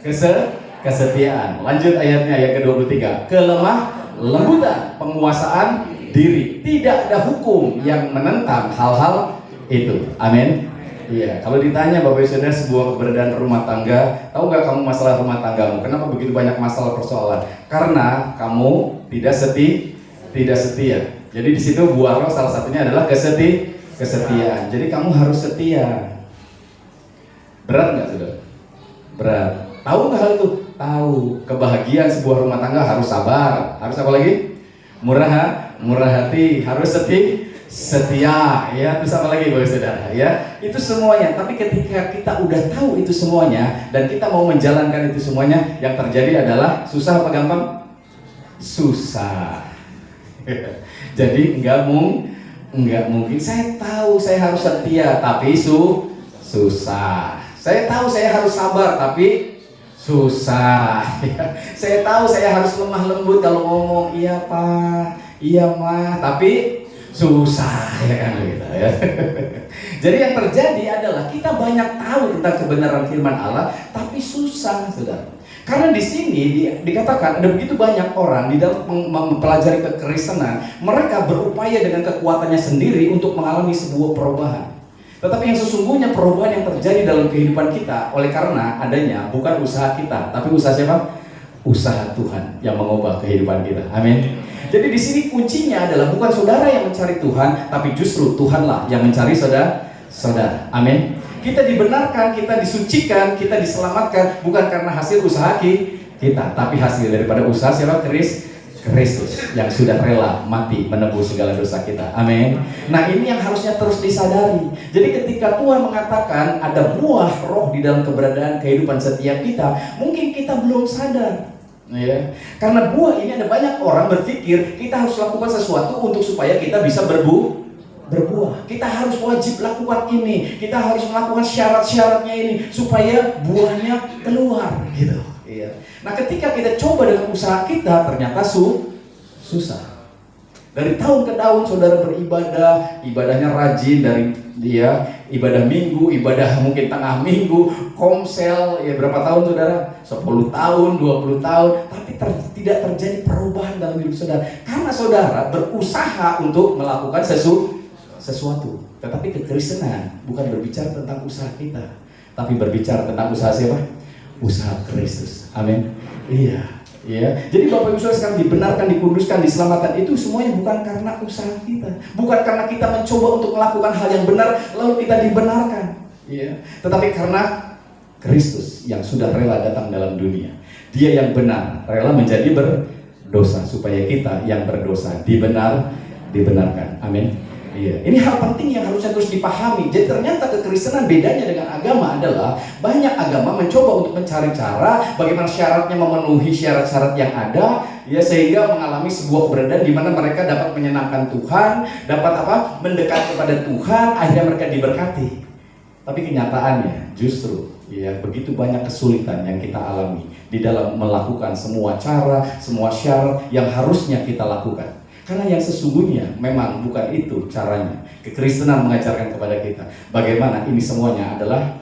[SPEAKER 7] kesetiaan. Lanjut ayatnya yang ke-23. Kelemah lembutan, penguasaan diri. Tidak ada hukum yang menentang hal-hal itu. Amin. Iya, kalau ditanya Bapak Saudara sebuah keberadaan rumah tangga, tahu nggak kamu masalah rumah tanggamu? Kenapa begitu banyak masalah persoalan? Karena kamu tidak setia. Jadi di situ buah roh salah satunya adalah kesetiaan. Jadi kamu harus setia. Berat nggak Saudara? Berat. Tahu nggak hal itu? Tahu. Kebahagiaan sebuah rumah tangga harus sabar. Harus apa lagi? Murah hati. Harus setia. Ya, terus apa lagi Bapak Saudara? Ya, itu semuanya. Tapi ketika kita udah tahu itu semuanya dan kita mau menjalankan itu semuanya, yang terjadi adalah susah apa gampang? Susah. Jadi enggak mungkin. Saya tahu saya harus setia, tapi susah. Saya tahu saya harus sabar, tapi susah. Saya tahu saya harus lemah lembut kalau ngomong, iya Pak, iya Mah, tapi susah ya kan gitu ya. Jadi yang terjadi adalah kita banyak tahu tentang kebenaran firman Allah, tapi susah, Saudara. Karena di sini dikatakan ada begitu banyak orang di dalam mempelajari kekristenan, mereka berupaya dengan kekuatannya sendiri untuk mengalami sebuah perubahan. Tetapi yang sesungguhnya perubahan yang terjadi dalam kehidupan kita oleh karena adanya bukan usaha kita, tapi usaha siapa? Usaha Tuhan yang mengubah kehidupan kita. Amin. Jadi di sini kuncinya adalah bukan saudara yang mencari Tuhan, tapi justru Tuhanlah yang mencari saudara. Amin. Kita dibenarkan, kita disucikan, kita diselamatkan bukan karena hasil usaha kita, tapi hasil daripada usaha siapa? Kristus yang sudah rela mati menebus segala dosa kita. Amin. Nah, ini yang harusnya terus disadari. Jadi ketika Tuhan mengatakan ada buah roh di dalam keberadaan kehidupan setiap kita, mungkin kita belum sadar. Ya. Karena buah ini ada banyak orang berpikir kita harus lakukan sesuatu untuk supaya kita bisa berbuah. Kita harus wajib lakukan ini. Kita harus melakukan syarat-syaratnya ini supaya buahnya keluar gitu. Iya. Nah, ketika kita coba dengan usaha kita ternyata susah. Dari tahun ke tahun saudara beribadah, ibadahnya rajin, dari dia ibadah minggu, ibadah mungkin tengah minggu, komsel ya berapa tahun saudara? 10 tahun, 20 tahun, tapi tidak terjadi perubahan dalam hidup saudara. Karena saudara berusaha untuk melakukan sesuatu. Tetapi kekristenan bukan berbicara tentang usaha kita, tapi berbicara tentang usaha siapa? Usaha Kristus. Amin. Iya. Ya, jadi Bapak Ibu Saudara sekarang dibenarkan, dikuduskan, diselamatkan itu semuanya bukan karena usaha kita, bukan karena kita mencoba untuk melakukan hal yang benar lalu kita dibenarkan, ya. Tetapi karena Kristus yang sudah rela datang dalam dunia, Dia yang benar rela menjadi berdosa supaya kita yang berdosa dibenarkan. Amin. Iya, ini hal penting yang harusnya terus dipahami. Jadi ternyata kekristenan bedanya dengan agama adalah banyak agama mencoba untuk mencari cara bagaimana syaratnya memenuhi syarat-syarat yang ada, ya sehingga mengalami sebuah keberadaan di mana mereka dapat menyenangkan Tuhan, dapat mendekat kepada Tuhan, akhirnya mereka diberkati. Tapi kenyataannya justru ya begitu banyak kesulitan yang kita alami di dalam melakukan semua cara, semua syarat yang harusnya kita lakukan. Karena yang sesungguhnya memang bukan itu caranya. Kekristenan mengajarkan kepada kita bagaimana ini semuanya adalah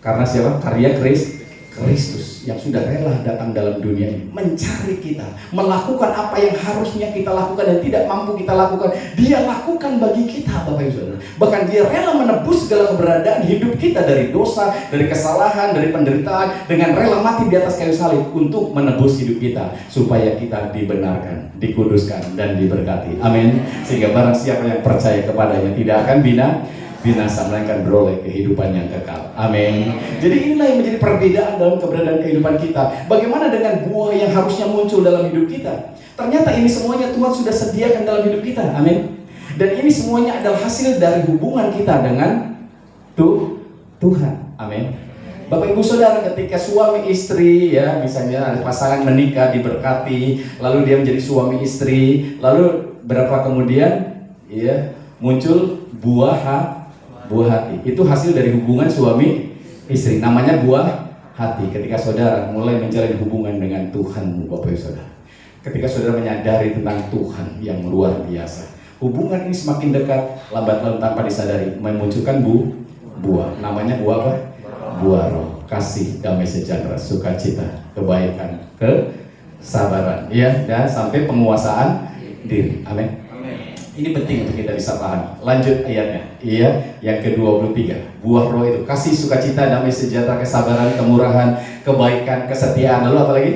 [SPEAKER 7] karena siapa? Karya Kristus yang sudah rela datang dalam dunia ini mencari kita, melakukan apa yang harusnya kita lakukan dan tidak mampu kita lakukan. Dia lakukan bagi kita, Bapak Ibu Saudara. Bahkan dia rela menebus segala keberadaan hidup kita dari dosa, dari kesalahan, dari penderitaan, dengan rela mati di atas kayu salib untuk menebus hidup kita supaya kita dibenarkan, dikuduskan dan diberkati. Amin. Sehingga barang siapa yang percaya kepadanya tidak akan binasa, melainkan beroleh kehidupan yang kekal. Amin. Jadi inilah yang menjadi perbedaan dalam keberadaan kehidupan kita. Bagaimana dengan buah yang harusnya muncul dalam hidup kita? Ternyata ini semuanya Tuhan sudah sediakan dalam hidup kita. Amin. Dan ini semuanya adalah hasil dari hubungan kita dengan Tuhan. Amin. Bapak Ibu Saudara, ketika suami istri ya, misalnya ada pasangan menikah diberkati, lalu dia menjadi suami istri, lalu berapa kemudian ya muncul buah hati. Itu hasil dari hubungan suami istri. Namanya buah hati. Ketika saudara mulai menjalin hubungan dengan Tuhan, Bapak Ibu Saudara. Ketika saudara menyadari tentang Tuhan yang luar biasa. Hubungan ini semakin dekat, lambat laun tanpa disadari memunculkan buah. Namanya buah apa? Buah roh. Kasih, damai sejahtera, sukacita, kebaikan, kesabaran, ya, dan sampai penguasaan diri. Amin. Ini penting untuk kita bisa pahami. Lanjut ayatnya. Iya, yang ke-23. Buah roh itu kasih, sukacita, damai sejahtera, kesabaran, kemurahan, kebaikan, kesetiaan. Lalu apa lagi?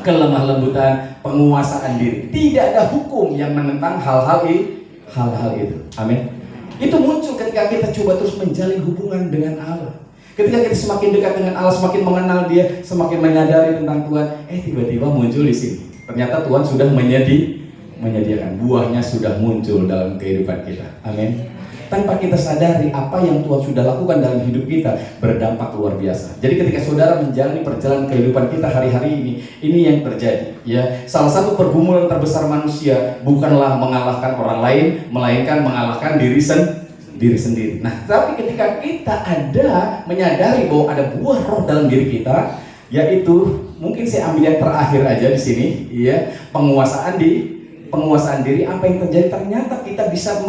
[SPEAKER 7] Kelemah lembutan, penguasaan diri. Tidak ada hukum yang menentang hal-hal itu. Amin. Itu muncul ketika kita coba terus menjalin hubungan dengan Allah. Ketika kita semakin dekat dengan Allah, semakin mengenal Dia, semakin menyadari tentang Tuhan, tiba-tiba muncul di sini. Ternyata Tuhan sudah menyediakan buahnya, sudah muncul dalam kehidupan kita. Amin. Tanpa kita sadari apa yang Tuhan sudah lakukan dalam hidup kita berdampak luar biasa. Jadi ketika saudara menjalani perjalanan kehidupan kita hari-hari ini yang terjadi. Ya, salah satu pergumulan terbesar manusia bukanlah mengalahkan orang lain, melainkan mengalahkan diri sendiri. Nah, tapi ketika kita ada menyadari bahwa ada buah roh dalam diri kita, yaitu mungkin saya ambil yang terakhir aja di sini, ya, penguasaan diri. Apa yang terjadi? Ternyata kita bisa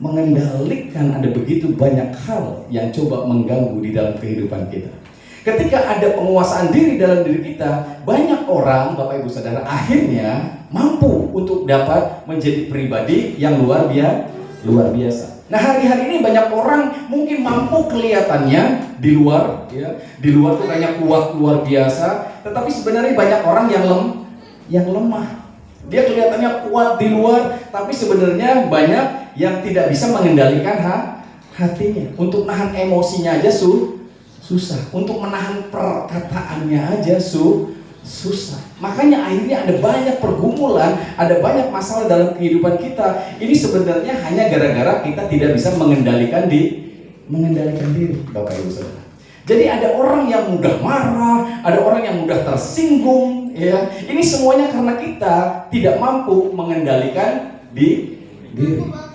[SPEAKER 7] mengendalikan ada begitu banyak hal yang coba mengganggu di dalam kehidupan kita. Ketika ada penguasaan diri dalam diri kita, banyak orang, Bapak Ibu Saudara, akhirnya mampu untuk dapat menjadi pribadi yang luar biasa. Nah, hari-hari ini banyak orang mungkin mampu kelihatannya di luar tuh kayaknya kuat luar biasa, tetapi sebenarnya banyak orang yang lemah. Dia kelihatannya kuat di luar, tapi sebenarnya banyak yang tidak bisa mengendalikan hatinya. Untuk menahan emosinya aja susah. Untuk menahan perkataannya aja susah. Makanya akhirnya ada banyak pergumulan, ada banyak masalah dalam kehidupan kita. Ini sebenarnya hanya gara-gara kita tidak bisa mengendalikan diri, Bapak Ibu Saudara. Jadi ada orang yang mudah marah, ada orang yang mudah tersinggung, ya. Ini semuanya karena kita tidak mampu mengendalikan diri,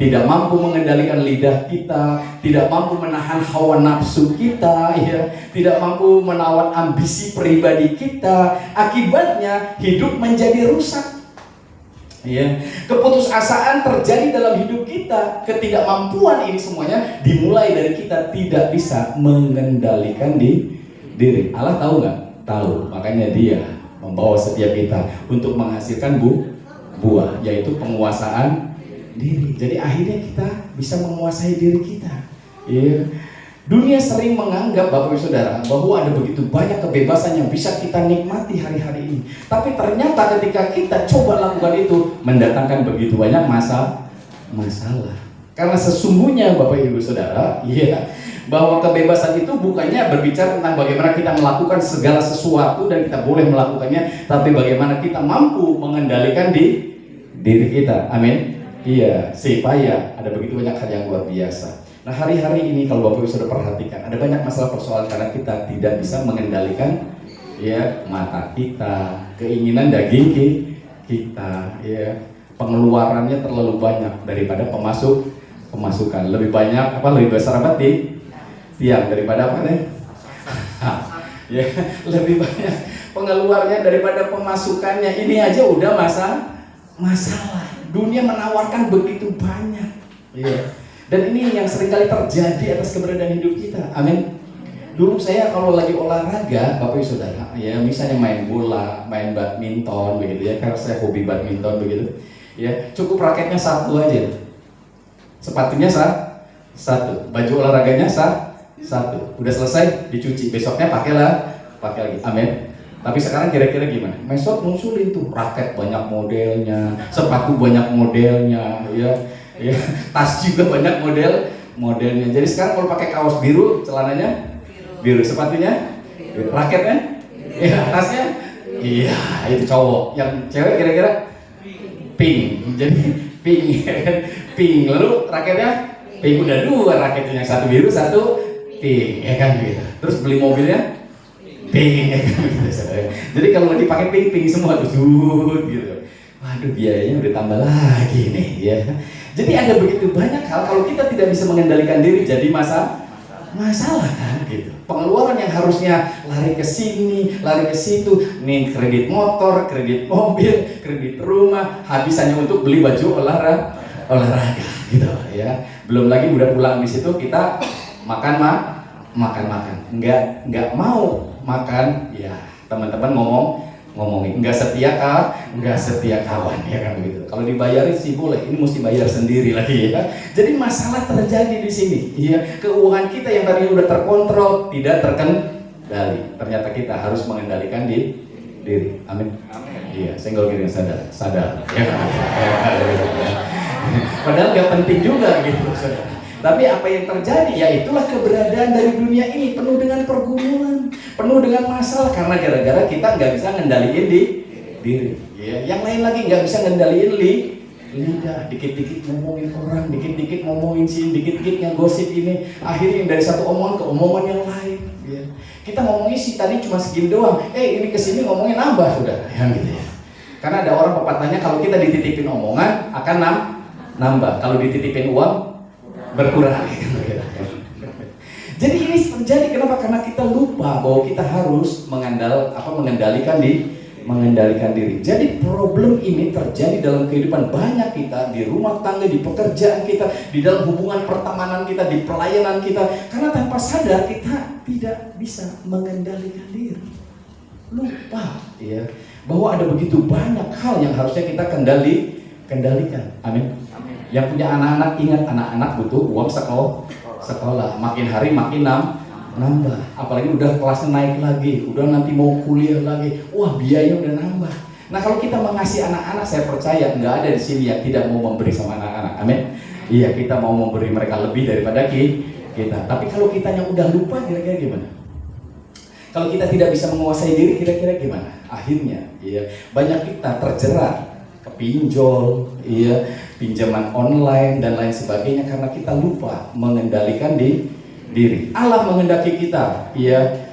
[SPEAKER 7] tidak mampu mengendalikan lidah kita, tidak mampu menahan hawa nafsu kita, ya, tidak mampu menawan ambisi pribadi kita. Akibatnya hidup menjadi rusak. Ya, keputusasaan terjadi dalam hidup kita. Ketidakmampuan ini semuanya dimulai dari kita tidak bisa mengendalikan diri. Allah tahu nggak? Tahu. Makanya Dia membawa setiap kita untuk menghasilkan buah, yaitu penguasaan diri. Jadi akhirnya kita bisa menguasai diri kita. Ya. Dunia sering menganggap, Bapak Ibu Saudara, bahwa ada begitu banyak kebebasan yang bisa kita nikmati hari-hari ini. Tapi ternyata ketika kita coba lakukan itu, mendatangkan begitu banyak masalah. Karena sesungguhnya, Bapak Ibu Saudara, ya, bahwa kebebasan itu bukannya berbicara tentang bagaimana kita melakukan segala sesuatu dan kita boleh melakukannya, tapi bagaimana kita mampu mengendalikan diri kita. Amin. Iya, supaya ada begitu banyak hal yang luar biasa. Nah, hari-hari ini kalau Bapak Ibu sudah perhatikan, ada banyak masalah persoalan karena kita tidak bisa mengendalikan ya mata kita, keinginan daging kita, ya, pengeluarannya terlalu banyak daripada pemasukan. Lebih besar
[SPEAKER 8] tiang daripada apa nih? Ya, lebih banyak pengeluarnya daripada pemasukannya. Ini aja udah masalah. Dunia menawarkan begitu banyak. Ya. Dan ini yang seringkali terjadi atas keberadaan hidup kita. Amin. Dulu saya kalau lagi olahraga, Bapak Ibu Saudara, ya misalnya main bola, main badminton begitu ya, karena saya hobi badminton begitu. Ya, cukup raketnya satu aja. Sepatunya satu, baju olahraganya satu. Udah selesai dicuci, besoknya pakai lagi. Amin. Tapi sekarang kira-kira gimana? Besok munculin tuh raket banyak modelnya, sepatu banyak modelnya, ya, tas juga banyak modelnya. Jadi sekarang kalau pakai kaos biru, celananya biru, sepatunya biru, raketnya, ya, tasnya, iya itu cowok. Yang cewek kira-kira pink, jadi pink. Lalu raketnya pink, udah dua raketnya, yang satu biru, satu pink, ya kan gitu. Terus beli mobilnya pink, ya kan gitu. Jadi kalau lagi pakai pink semua tuh gitu. Waduh, biayanya udah tambah lagi nih ya. Jadi ada begitu banyak hal kalau kita tidak bisa mengendalikan diri jadi masalah kan gitu. Pengeluaran yang harusnya lari ke sini, lari ke situ, nih kredit motor, kredit mobil, kredit rumah, habis hanya untuk beli baju olahraga gitu ya. Belum lagi udah pulang di situ kita makan. Nggak mau makan, ya teman-teman ngomongin nggak setia kawan ya kan begitu. Kalau dibayarin sih boleh, ini mesti bayar sendiri lagi ya. Jadi masalah terjadi di sini ya. Keuangan kita yang tadinya udah terkontrol tidak terkendali. Ternyata kita harus mengendalikan diri. Amin. Iya, senggol kiri sadar ya kan. Padahal nggak penting juga gitu saudara. Tapi apa yang terjadi ya itulah keberadaan dari dunia ini, penuh dengan pergumulan, penuh dengan masalah karena gara-gara kita nggak bisa ngendaliin diri. Ya, yang lain lagi nggak bisa ngendaliin lidah, dikit-dikit ngomongin orang, dikit-dikit ngomongin sini, dikit-dikit ngegosip ini, akhirnya dari satu omongan ke omongan yang lain. Ya. Kita ngomongin sih tadi cuma segini doang, ini kesini ngomongin nambah sudah, yang gitu ya. Karena ada orang pepatahnya kalau kita dititipin omongan akan nambah, kalau dititipin uang berkurang. Jadi ini terjadi kenapa? Karena kita lupa bahwa kita harus mengendalikan diri. Jadi problem ini terjadi dalam kehidupan banyak kita, di rumah tangga, di pekerjaan kita, di dalam hubungan pertemanan kita, di pelayanan kita. Karena tanpa sadar kita tidak bisa mengendalikan diri. Lupa ya bahwa ada begitu banyak hal yang harusnya kita kendalikan. Amin. Yang punya anak-anak, ingat anak-anak butuh uang sekolah. Makin hari makin nambah. Apalagi udah kelasnya naik lagi, udah nanti mau kuliah lagi. Wah, biaya udah nambah. Nah, kalau kita mengasihi anak-anak, saya percaya nggak ada di sini yang tidak mau memberi sama anak-anak. Amin. Iya, kita mau memberi mereka lebih daripada kita. Tapi kalau kita yang udah lupa, kira-kira gimana? Kalau kita tidak bisa menguasai diri, kira-kira gimana? Akhirnya, iya, banyak kita terjerat pinjol, pinjaman online dan lain sebagainya karena kita lupa mengendalikan diri. Allah menghendaki kita,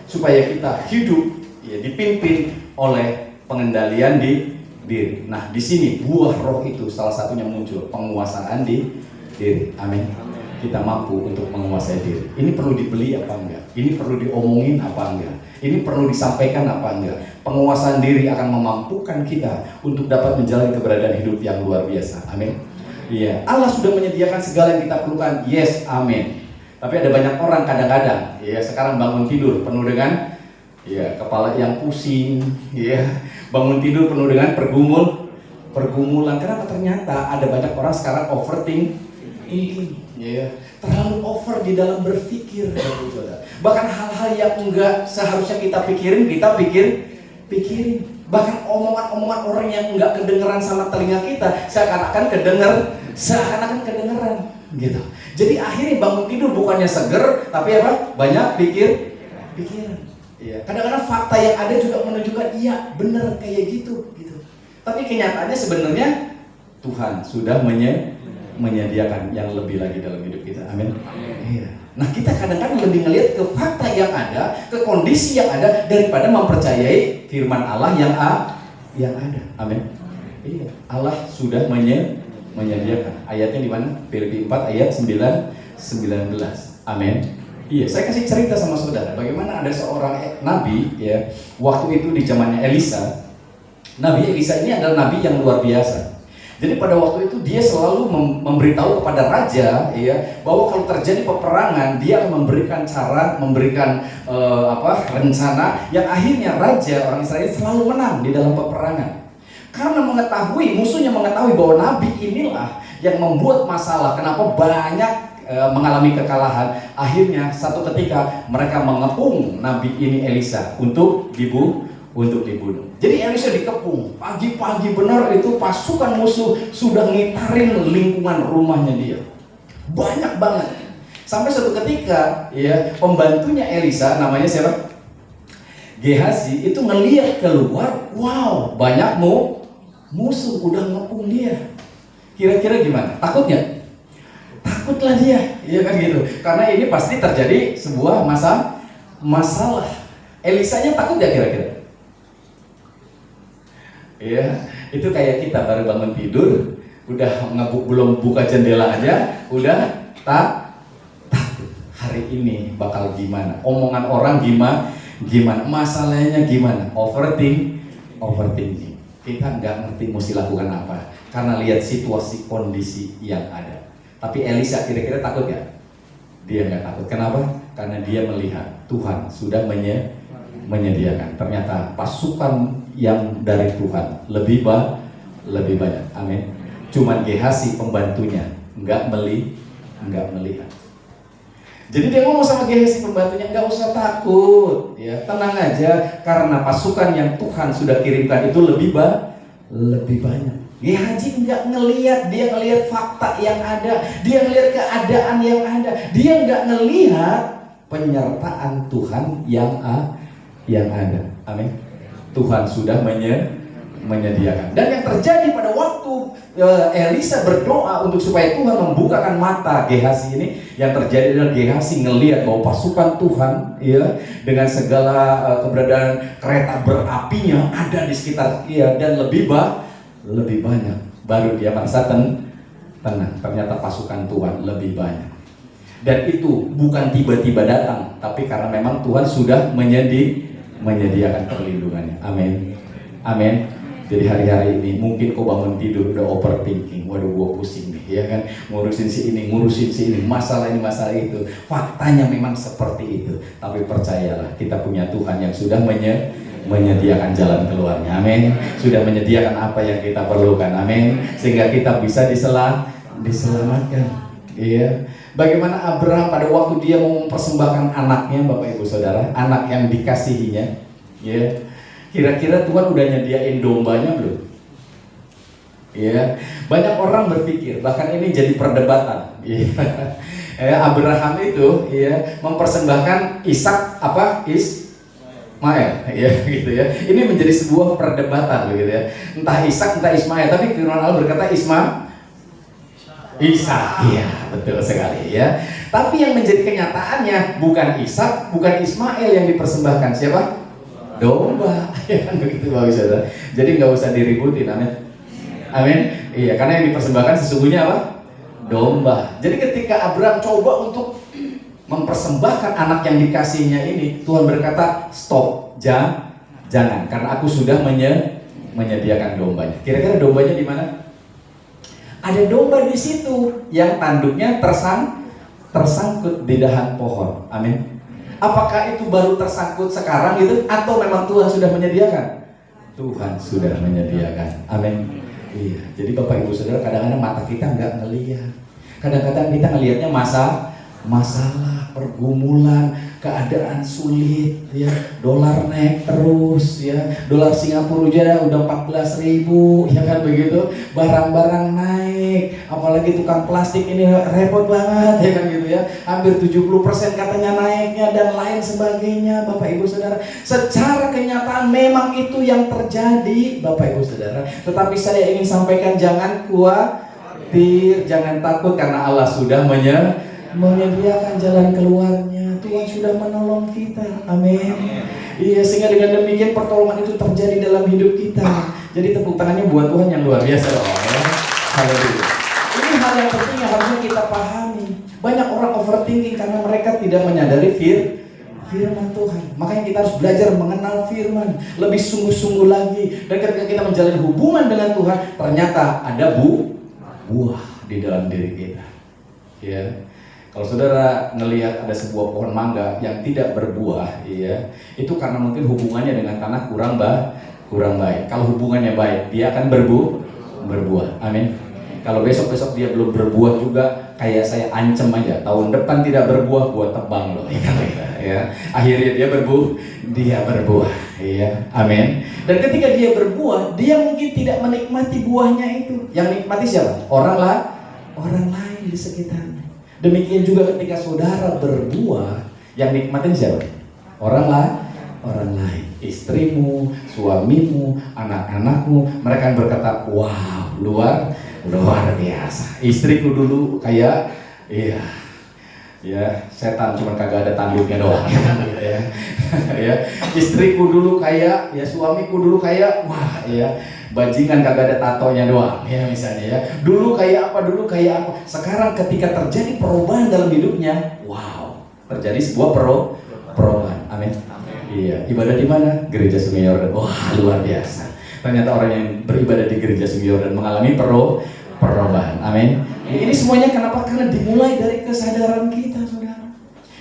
[SPEAKER 8] supaya kita hidup, dipimpin oleh pengendalian diri. Nah, di sini buah roh itu salah satunya muncul, penguasaan diri. Amin. Kita mampu untuk menguasai diri. Ini perlu dibeli apa enggak? Ini perlu diomongin apa enggak? Ini perlu disampaikan apa enggak? Penguasaan diri akan memampukan kita untuk dapat menjalani keberadaan hidup yang luar biasa. Amin. Iya, Allah sudah menyediakan segala yang kita perlukan. Yes, amin. Tapi ada banyak orang kadang-kadang, sekarang bangun tidur penuh dengan kepala yang pusing, bangun tidur penuh dengan pergumulan. Kenapa? Ternyata ada banyak orang sekarang overthinking. Terlalu over di dalam berpikir. Bahkan hal-hal yang enggak seharusnya kita pikirin, kita pikirin. Bahkan omongan-omongan orang yang enggak kedengeran sama telinga kita seakan-akan kedengeran gitu. Jadi akhirnya bangun tidur bukannya seger, tapi apa? Banyak pikiran. Kadang-kadang fakta yang ada juga menunjukkan iya benar kayak gitu. Tapi kenyataannya sebenarnya Tuhan sudah menyediakan yang lebih lagi dalam hidup kita. Amin. Iya. Nah, kita kadang-kadang lebih ngelihat ke fakta yang ada, ke kondisi yang ada daripada mempercayai firman Allah yang ada. Amin. Iya. Allah sudah menyediakan. Ayatnya di mana? Filipi 4 ayat 19. Amin. Iya, saya kasih cerita sama saudara bagaimana ada seorang nabi ya, waktu itu di zamannya Elisa. Nabi Elisa ini adalah nabi yang luar biasa. Jadi pada waktu itu dia selalu memberitahu kepada raja ya, bahwa kalau terjadi peperangan dia akan memberikan rencana yang akhirnya raja orang Israel selalu menang di dalam peperangan. Karena musuhnya mengetahui bahwa nabi inilah yang membuat masalah, kenapa banyak mengalami kekalahan. Akhirnya satu ketika mereka mengepung nabi ini Elisa untuk dibunuh. Jadi Elisa dikepung. Pagi-pagi benar itu pasukan musuh sudah ngitarin lingkungan rumahnya dia. Banyak banget. Sampai satu ketika ya, pembantunya Elisa namanya siapa? Gehazi itu ngelihat keluar, wow, banyak musuh udah ngepung dia. Kira-kira gimana? Takut nggak? Takutlah dia, ya kan gitu. Karena ini pasti terjadi sebuah masalah. Elisanya takut nggak kira-kira? Ya, itu kayak kita baru bangun tidur, udah belum buka jendela aja, udah takut. Hari ini bakal gimana? Omongan orang gimana? Masalahnya gimana? Overthinking. Kita nggak ngerti mesti lakukan apa, karena lihat situasi kondisi yang ada. Tapi Elisa kira-kira takut ya? Dia nggak takut. Kenapa? Karena dia melihat Tuhan sudah menyediakan. Ternyata pasukan yang dari Tuhan lebih banyak. Amin. Cuman Gehazi pembantunya nggak melihat. Jadi dia ngomong sama Gehazi pembantunya, nggak usah takut, ya tenang aja, karena pasukan yang Tuhan sudah kirimkan itu lebih banyak. Gehazi nggak ngelihat, dia ngelihat fakta yang ada, dia ngelihat keadaan yang ada, dia nggak ngelihat penyertaan Tuhan yang ada. Amin. Tuhan sudah menyediakan. Dan yang terjadi pada waktu Elisa berdoa untuk supaya Tuhan membukakan mata Gehazi ini, yang terjadi adalah Gehazi ngelihat bahwa pasukan Tuhan ya, dengan segala keberadaan kereta berapinya ada di sekitar dia dan lebih banyak. Baru dia merasa tenang. Ternyata pasukan Tuhan lebih banyak. Dan itu bukan tiba-tiba datang, tapi karena memang Tuhan sudah menyediakan perlindungannya. Amin. Amin. Jadi hari-hari ini mungkin kau bangun tidur udah overthinking, waduh gua pusing nih, ya kan, ngurusin si ini, masalah ini, masalah itu. Faktanya memang seperti itu, tapi percayalah kita punya Tuhan yang sudah menyediakan jalan keluarnya. Amin. Sudah menyediakan apa yang kita perlukan. Amin. Sehingga kita bisa diselamatkan. Iya. Bagaimana Abraham pada waktu dia mau mempersembahkan anaknya, Bapak Ibu Saudara, anak yang dikasihinya, ya. Kira-kira Tuhan udah nyediain dombanya belum? Ya, banyak orang berpikir, bahkan ini jadi perdebatan. Ya. Abraham itu, ya, mempersembahkan Ishak Ismail, ya, gitu ya. Ini menjadi sebuah perdebatan, begitu ya. Entah Ishak, entah Ismail, tapi firman Allah berkata Ishak, iya, betul sekali ya. Tapi yang menjadi kenyataannya bukan Ishak, bukan Ismail yang dipersembahkan, siapa? Domba, ya kan begitu Bapak Saudara. Jadi nggak usah diributin, amin. Amin. Iya, karena yang dipersembahkan sesungguhnya apa? Domba. Jadi ketika Abraham coba untuk mempersembahkan anak yang dikasihnya ini, Tuhan berkata, stop, jangan, karena aku sudah menyediakan dombanya. Kira-kira dombanya di mana? Ada domba di situ yang tanduknya tersangkut di dahan pohon. Amin. Apakah itu baru tersangkut sekarang gitu, atau memang Tuhan sudah menyediakan? Tuhan sudah menyediakan. Amin. Iya. Jadi Bapak Ibu Saudara, kadang-kadang mata kita nggak ngelihat. Kadang-kadang kita ngelihatnya masalah, pergumulan, keadaan sulit, ya, dolar naik terus, ya, dolar Singapura aja udah 14.000, ya kan begitu, barang-barang naik, apalagi tukang plastik ini repot banget, ya kan gitu ya, hampir 70% katanya naiknya dan lain sebagainya, Bapak Ibu Saudara. Secara kenyataan memang itu yang terjadi, Bapak Ibu Saudara. Tetapi saya ingin sampaikan, jangan khawatir, jangan takut, karena Allah sudah menyediakan jalan keluarnya. Tuhan sudah menolong kita. Amin. Iya, sehingga dengan demikian pertolongan itu terjadi dalam hidup kita. Jadi tepuk tangannya buat Tuhan yang luar biasa. Oh, ya. Haleluya. Ini Ini hal yang penting yang harusnya kita pahami. Banyak orang overthinking karena mereka tidak menyadari firman Tuhan. Makanya kita harus belajar mengenal firman lebih sungguh-sungguh lagi. Dan ketika kita menjalin hubungan dengan Tuhan, ternyata ada buah di dalam diri kita. Ya. Kalau saudara ngelihat ada sebuah pohon mangga yang tidak berbuah, ya, itu karena mungkin hubungannya dengan tanah kurang baik. Kalau hubungannya baik, dia akan berbuah. Amin. Kalau besok-besok dia belum berbuah juga, kayak saya ancam aja, tahun depan tidak berbuah, gua tebang loh, ya. Akhirnya dia berbuah, ya. Amin. Dan ketika dia berbuah, dia mungkin tidak menikmati buahnya itu. Yang nikmati siapa? Orang lain di sekitarnya. Demikian juga ketika saudara berbuah, yang nikmatin siapa? Orang lain. Istrimu, suamimu, anak-anakmu, mereka akan berkata, wow, luar biasa. Istriku dulu kayak, ya setan cuma kagak ada tanduknya doang, gitu ya. Ya, istriku dulu kayak, ya suamiku dulu kayak, wah, ya. Bajingan kagak ada tatonya doang, ya misalnya ya. Dulu kayak apa. Sekarang ketika terjadi perubahan dalam hidupnya, wow, terjadi sebuah perubahan. Amin. Iya, ibadah di mana? Gereja Sungai Yordan. Wah, luar biasa. Ternyata orang yang beribadah di Gereja Sungai Yordan mengalami perubahan. Amin. Ini semuanya kenapa? Karena dimulai dari kesadaran kita, saudara.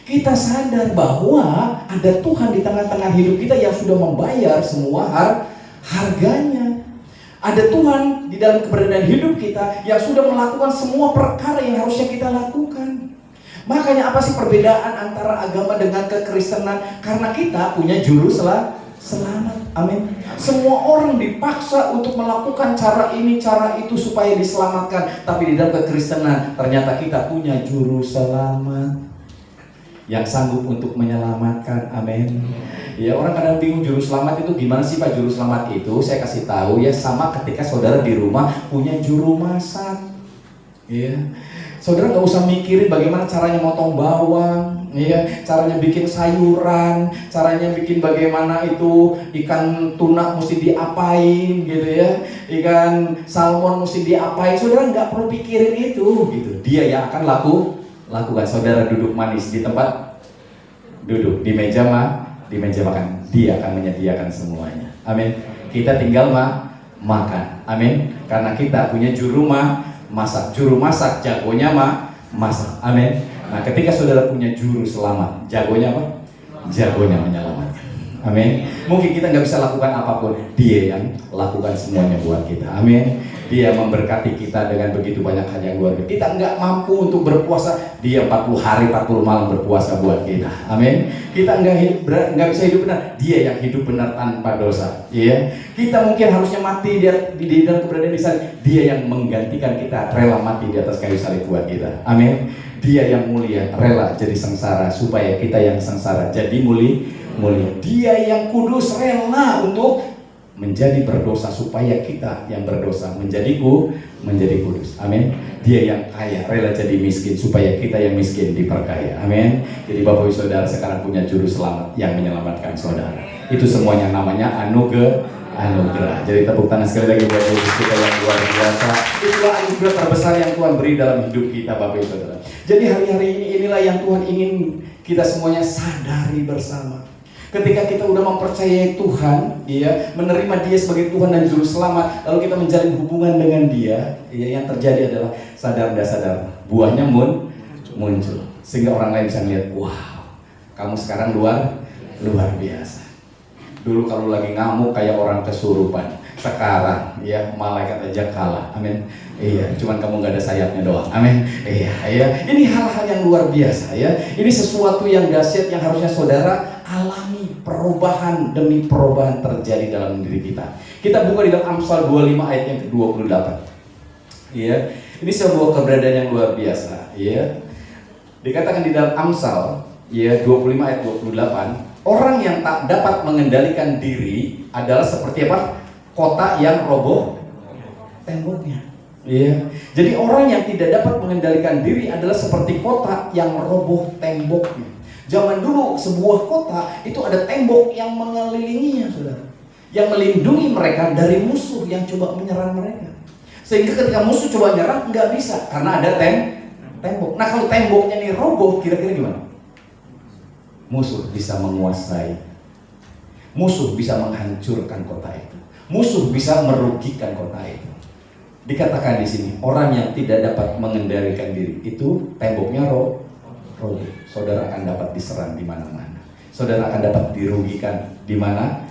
[SPEAKER 8] Kita sadar bahwa ada Tuhan di tengah-tengah hidup kita yang sudah membayar semua harganya. Ada Tuhan di dalam keberadaan hidup kita yang sudah melakukan semua perkara yang harusnya kita lakukan. Makanya apa sih perbedaan antara agama dengan kekristenan? Karena kita punya juru selamat. Amin. Semua orang dipaksa untuk melakukan cara ini, cara itu supaya diselamatkan. Tapi di dalam kekristenan ternyata kita punya juru selamat yang sanggup untuk menyelamatkan. Amin. Ya, orang kadang bingung juru selamat itu gimana sih Pak? Juru selamat itu saya kasih tahu ya, sama ketika saudara di rumah punya juru masak. Ya, saudara nggak usah mikirin bagaimana caranya motong bawang, ya, caranya bikin sayuran, caranya bikin bagaimana itu ikan tuna mesti diapain, gitu ya, ikan salmon mesti diapain. Saudara nggak perlu pikirin itu, gitu. Dia yang akan lakukan. Saudara duduk manis di tempat duduk di meja makan, dia akan menyediakan semuanya. Amin. Kita tinggal makan. Amin. Karena kita punya juru masak. Juru masak jagonya masak. Amin. Nah, ketika saudara punya juru selamat, jagonya apa? Jagonya menyelamatkan. Amin. Mungkin kita nggak bisa lakukan apapun, dia yang lakukan semuanya buat kita. Amin. Dia memberkati kita dengan begitu banyak hal yang luar biasa. Kita nggak mampu untuk berpuasa, dia 40 hari 40 malam berpuasa buat kita. Amin. Kita nggak bisa hidup benar, dia yang hidup benar tanpa dosa. Iya. Kita mungkin harusnya mati di dalam keberadaan di sana, dia yang menggantikan kita, rela mati di atas kayu salib buat kita. Amin. Dia yang mulia, rela jadi sengsara supaya kita yang sengsara jadi mulia. Dia yang kudus, rela untuk menjadi berdosa supaya kita yang berdosa menjadi kudus. Amin. Dia yang kaya, rela jadi miskin supaya kita yang miskin diperkaya. Amin. Jadi Bapak Ibu Saudara sekarang punya juru selamat yang menyelamatkan saudara. Itu semuanya namanya anugerah. Jadi tepuk tangan sekali lagi buat Yesus kita yang luar biasa. Itulah anugerah terbesar yang Tuhan beri dalam hidup kita, Bapak Ibu Saudara. Jadi hari-hari ini inilah yang Tuhan ingin kita semuanya sadari bersama. Ketika kita udah mempercayai Tuhan, ya, menerima Dia sebagai Tuhan dan Juru Selamat, lalu kita menjalin hubungan dengan Dia, ya, yang terjadi adalah sadar tidak sadar buahnya muncul, sehingga orang lain bisa melihat, wow, kamu sekarang luar biasa. Dulu kalau lagi ngamuk kayak orang kesurupan, sekarang ya malaikat aja kalah. Amin. Iya, cuman kamu nggak ada sayapnya doang. Amin. Iya. Ini hal-hal yang luar biasa ya. Ini sesuatu yang dahsyat yang harusnya saudara alami. Perubahan demi perubahan terjadi dalam diri kita. Kita buka di dalam Amsal 25 ayat yang ke-28. Iya. Ini sebuah keberadaan yang luar biasa. Iya. Dikatakan di dalam Amsal ya 25 ayat 28, orang yang tak dapat mengendalikan diri adalah seperti apa? Kota yang roboh temboknya. Iya. Jadi orang yang tidak dapat mengendalikan diri adalah seperti kota yang roboh temboknya. Zaman dulu sebuah kota itu ada tembok yang mengelilinginya, saudara, yang melindungi mereka dari musuh yang coba menyerang mereka. Sehingga ketika musuh coba nyerang nggak bisa karena ada tembok. Nah kalau temboknya nih roboh, kira-kira gimana? Musuh bisa menguasai, musuh bisa menghancurkan kota itu, musuh bisa merugikan kota itu. Dikatakan di sini orang yang tidak dapat mengendalikan diri itu temboknya roboh. Saudara akan dapat diserang di mana-mana. Saudara akan dapat dirugikan di mana-mana.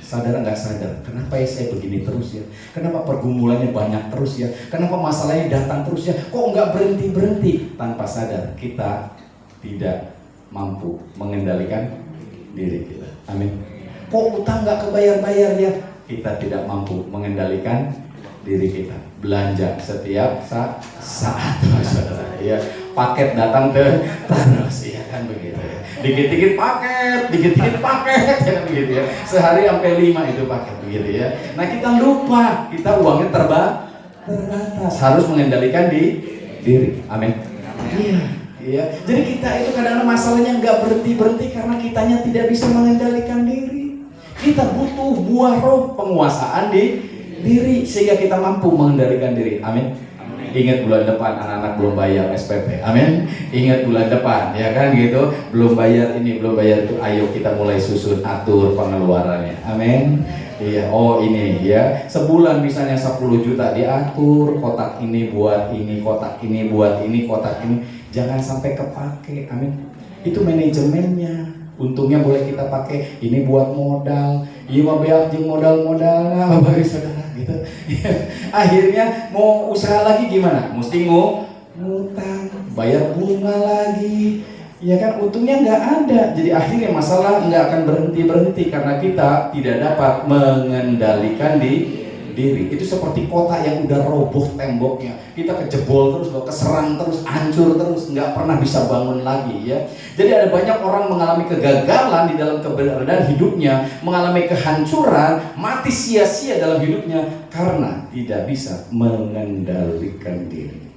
[SPEAKER 8] Saudara nggak sadar, kenapa ya saya begini terus ya? Kenapa pergumulannya banyak terus ya? Kenapa masalahnya datang terus ya? Kok nggak berhenti? Tanpa sadar kita tidak mampu mengendalikan diri kita. Amin. Kok utang nggak kebayar-bayar ya? Kita tidak mampu mengendalikan diri kita. Belanja setiap saat, saudara. Ya, paket datang terus, ya kan begitu ya. Dikit-dikit paket, ya begitu ya. Sehari sampai 5 itu paket begitu ya. Nah kita lupa, kita uangnya terbatas. Harus mengendalikan diri. Amin. Iya. Jadi kita itu kadang-kadang masalahnya nggak berhenti karena kitanya tidak bisa mengendalikan diri. Kita butuh buah roh penguasaan diri sehingga kita mampu mengendalikan diri. Amin. Ingat bulan depan anak-anak belum bayar SPP. Amin. Ingat bulan depan ya kan gitu, belum bayar ini, belum bayar itu. Ayo kita mulai susun atur pengeluarannya. Amin. Iya, oh ini ya. Sebulan misalnya 10 juta diatur, kotak ini buat ini, kotak ini buat ini, kotak ini. Jangan sampai kepake. Amin. Itu manajemennya. Untungnya boleh kita pakai ini buat modal. Iya mah beak jeung modal-modalna Bapak Ibu Saudara gitu. Akhirnya mau usaha lagi gimana? Mesti ngutang, bayar bunga lagi. Ya kan untungnya nggak ada. Jadi akhirnya masalah nggak akan berhenti karena kita tidak dapat mengendalikan diri. Itu seperti kota yang udah roboh temboknya. Kita kejebol terus, keserang terus, hancur terus, nggak pernah bisa bangun lagi ya. Jadi ada banyak orang mengalami kegagalan di dalam keberadaan hidupnya, mengalami kehancuran, mati sia-sia dalam hidupnya karena tidak bisa mengendalikan diri.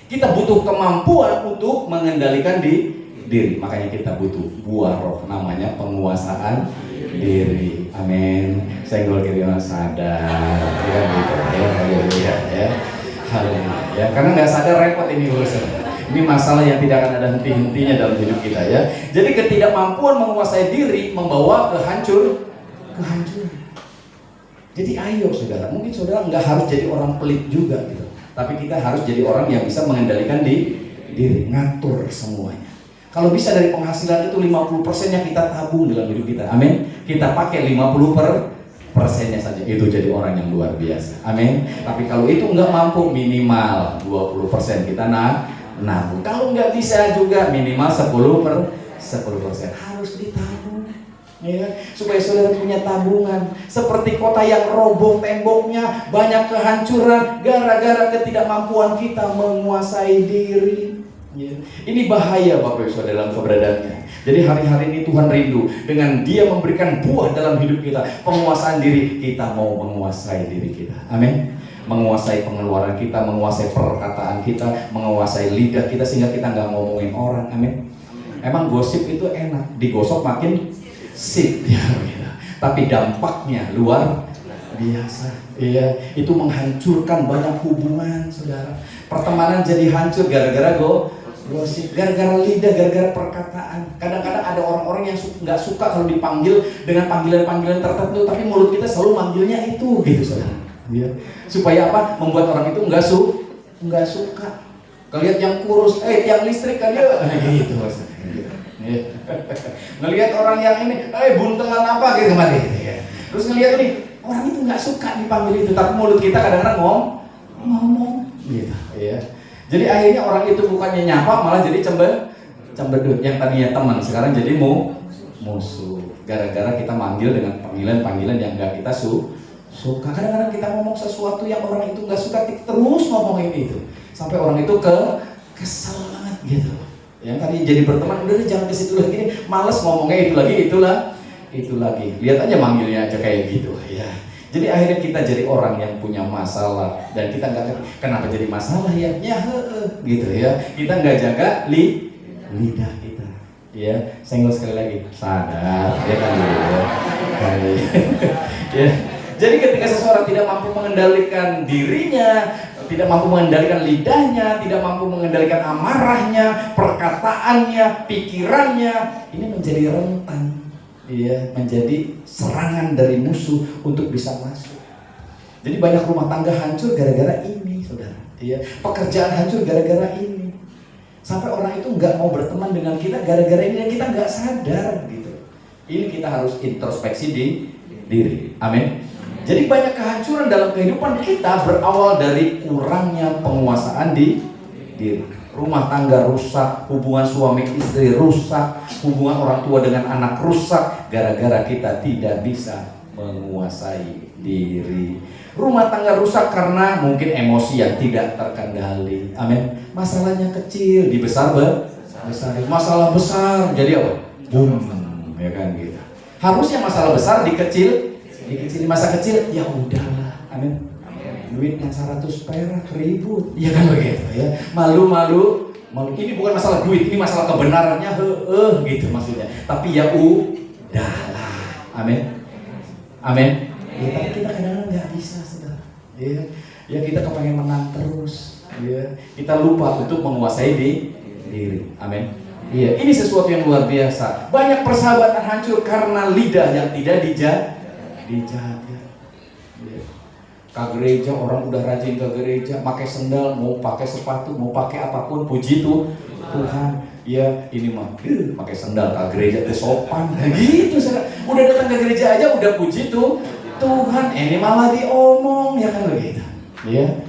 [SPEAKER 8] Kita butuh kemampuan untuk mengendalikan diri. Makanya kita butuh buah roh, namanya penguasaan diri. Amin. Senggol kiri sadar. Ya gitu ya. Haleluya ya. Haleluya. Ya, karena nggak sadar repot ini urusan. Ini masalah yang tidak akan ada henti-hentinya dalam hidup kita ya. Jadi ketidakmampuan menguasai diri membawa kehancuran. Jadi ayo saudara, mungkin saudara nggak harus jadi orang pelit juga gitu. Tapi kita harus jadi orang yang bisa mengendalikan diri, ngatur semuanya. Kalau bisa dari penghasilan itu 50%-nya kita tabung dalam hidup kita. Amin. Kita pakai 50%-nya saja. Itu jadi orang yang luar biasa. Amin. Tapi kalau itu nggak mampu, minimal 20% kita nabung. Kalau nggak bisa juga minimal 10% harus ditabung. Ya, supaya saudara punya tabungan. Seperti kota yang roboh temboknya, banyak kehancuran gara-gara ketidakmampuan kita menguasai diri. Ya. Ini bahaya Bapak Ibu Saudara dalam keberadaannya. Jadi hari-hari ini Tuhan rindu dengan Dia memberikan buah dalam hidup kita, penguasaan diri. Kita mau menguasai diri kita. Amin. Menguasai pengeluaran kita, menguasai perkataan kita, menguasai lidah kita sehingga kita nggak ngomongin orang. Amin. Emang gosip itu enak, digosok makin sip ya, gitu. Tapi dampaknya luar biasa. Iya, itu menghancurkan banyak hubungan, saudara. Pertemanan jadi hancur gara-gara gosip, gara-gara lidah, gara-gara perkataan. Kadang-kadang ada orang-orang yang nggak suka kalau dipanggil dengan panggilan-panggilan tertentu, tapi mulut kita selalu manggilnya itu, gitu saudara. Iya. Supaya apa? Membuat orang itu nggak suka. Kalian yang kurus, yang listrik kan ya, gitu maksudnya. Ngelihat orang yang ini, buntelan apa gitu kemarin gitu ya. Terus ngelihat ini, orang itu nggak suka dipanggil itu, tapi mulut kita kadang-kadang ngomong gitu ya. Jadi akhirnya orang itu bukannya nyapa malah jadi cembedut. Yang tadinya teman sekarang jadi musuh. Gara-gara kita manggil dengan panggilan-panggilan yang nggak kita suka. Kadang-kadang kita ngomong sesuatu yang orang itu nggak suka, kita terus ngomongin itu sampai orang itu kesel banget gitu. Yang tadi jadi berteman, udah jangan ke situ lagi, males ngomongnya itu lagi. Lihat aja manggilnya aja kayak gitu ya. Jadi akhirnya kita jadi orang yang punya masalah dan kita nggak ngerti kenapa jadi masalah ya gitu ya. Kita nggak jaga lidah kita. Ya, senggol sekali lagi. Sadar ya kan ya. Ya. Jadi ketika seseorang tidak mampu mengendalikan dirinya, tidak mampu mengendalikan lidahnya, tidak mampu mengendalikan amarahnya, perkataannya, pikirannya, ini menjadi rentan, ya, menjadi serangan dari musuh untuk bisa masuk. Jadi banyak rumah tangga hancur gara-gara ini, saudara. Ya, pekerjaan hancur gara-gara ini. Sampai orang itu nggak mau berteman dengan kita gara-gara ini dan kita nggak sadar gitu. Ini kita harus introspeksi di diri. Amin. Jadi banyak kehancuran dalam kehidupan kita berawal dari kurangnya penguasaan di diri. Rumah tangga rusak, hubungan suami istri rusak, hubungan orang tua dengan anak rusak gara-gara kita tidak bisa menguasai diri. Rumah tangga rusak karena mungkin emosi yang tidak terkendali. Amin. Masalahnya kecil dibesar besar. Masalah besar jadi apa? Boom, ya kan gitu. Harusnya masalah besar dikecil masa kecil, ya udahlah. Amin. Duit yang 100 perak ribut, ya kan begitu ya. Malu. Ini bukan masalah duit, ini masalah kebenarannya, gitu maksudnya. Tapi ya udahlah. Amin. Amin. Ya, tapi kita kadang-kadang nggak bisa, saudara. Ya kita kepengen menang terus. Ya, kita lupa untuk menguasai diri. Amin. Iya, ini sesuatu yang luar biasa. Banyak persahabatan hancur karena lidah yang tidak dijaga. Ya. Ke gereja, orang udah rajin ke gereja, pakai sendal, mau pakai sepatu, mau pakai apapun, puji Tuhan. Ya, ini mah pakai sendal ke gereja itu sopan. Nah, gitu, saudara. Udah datang ke gereja aja udah puji Tuhan, ini malah diomong, ya kan begitu. Ya.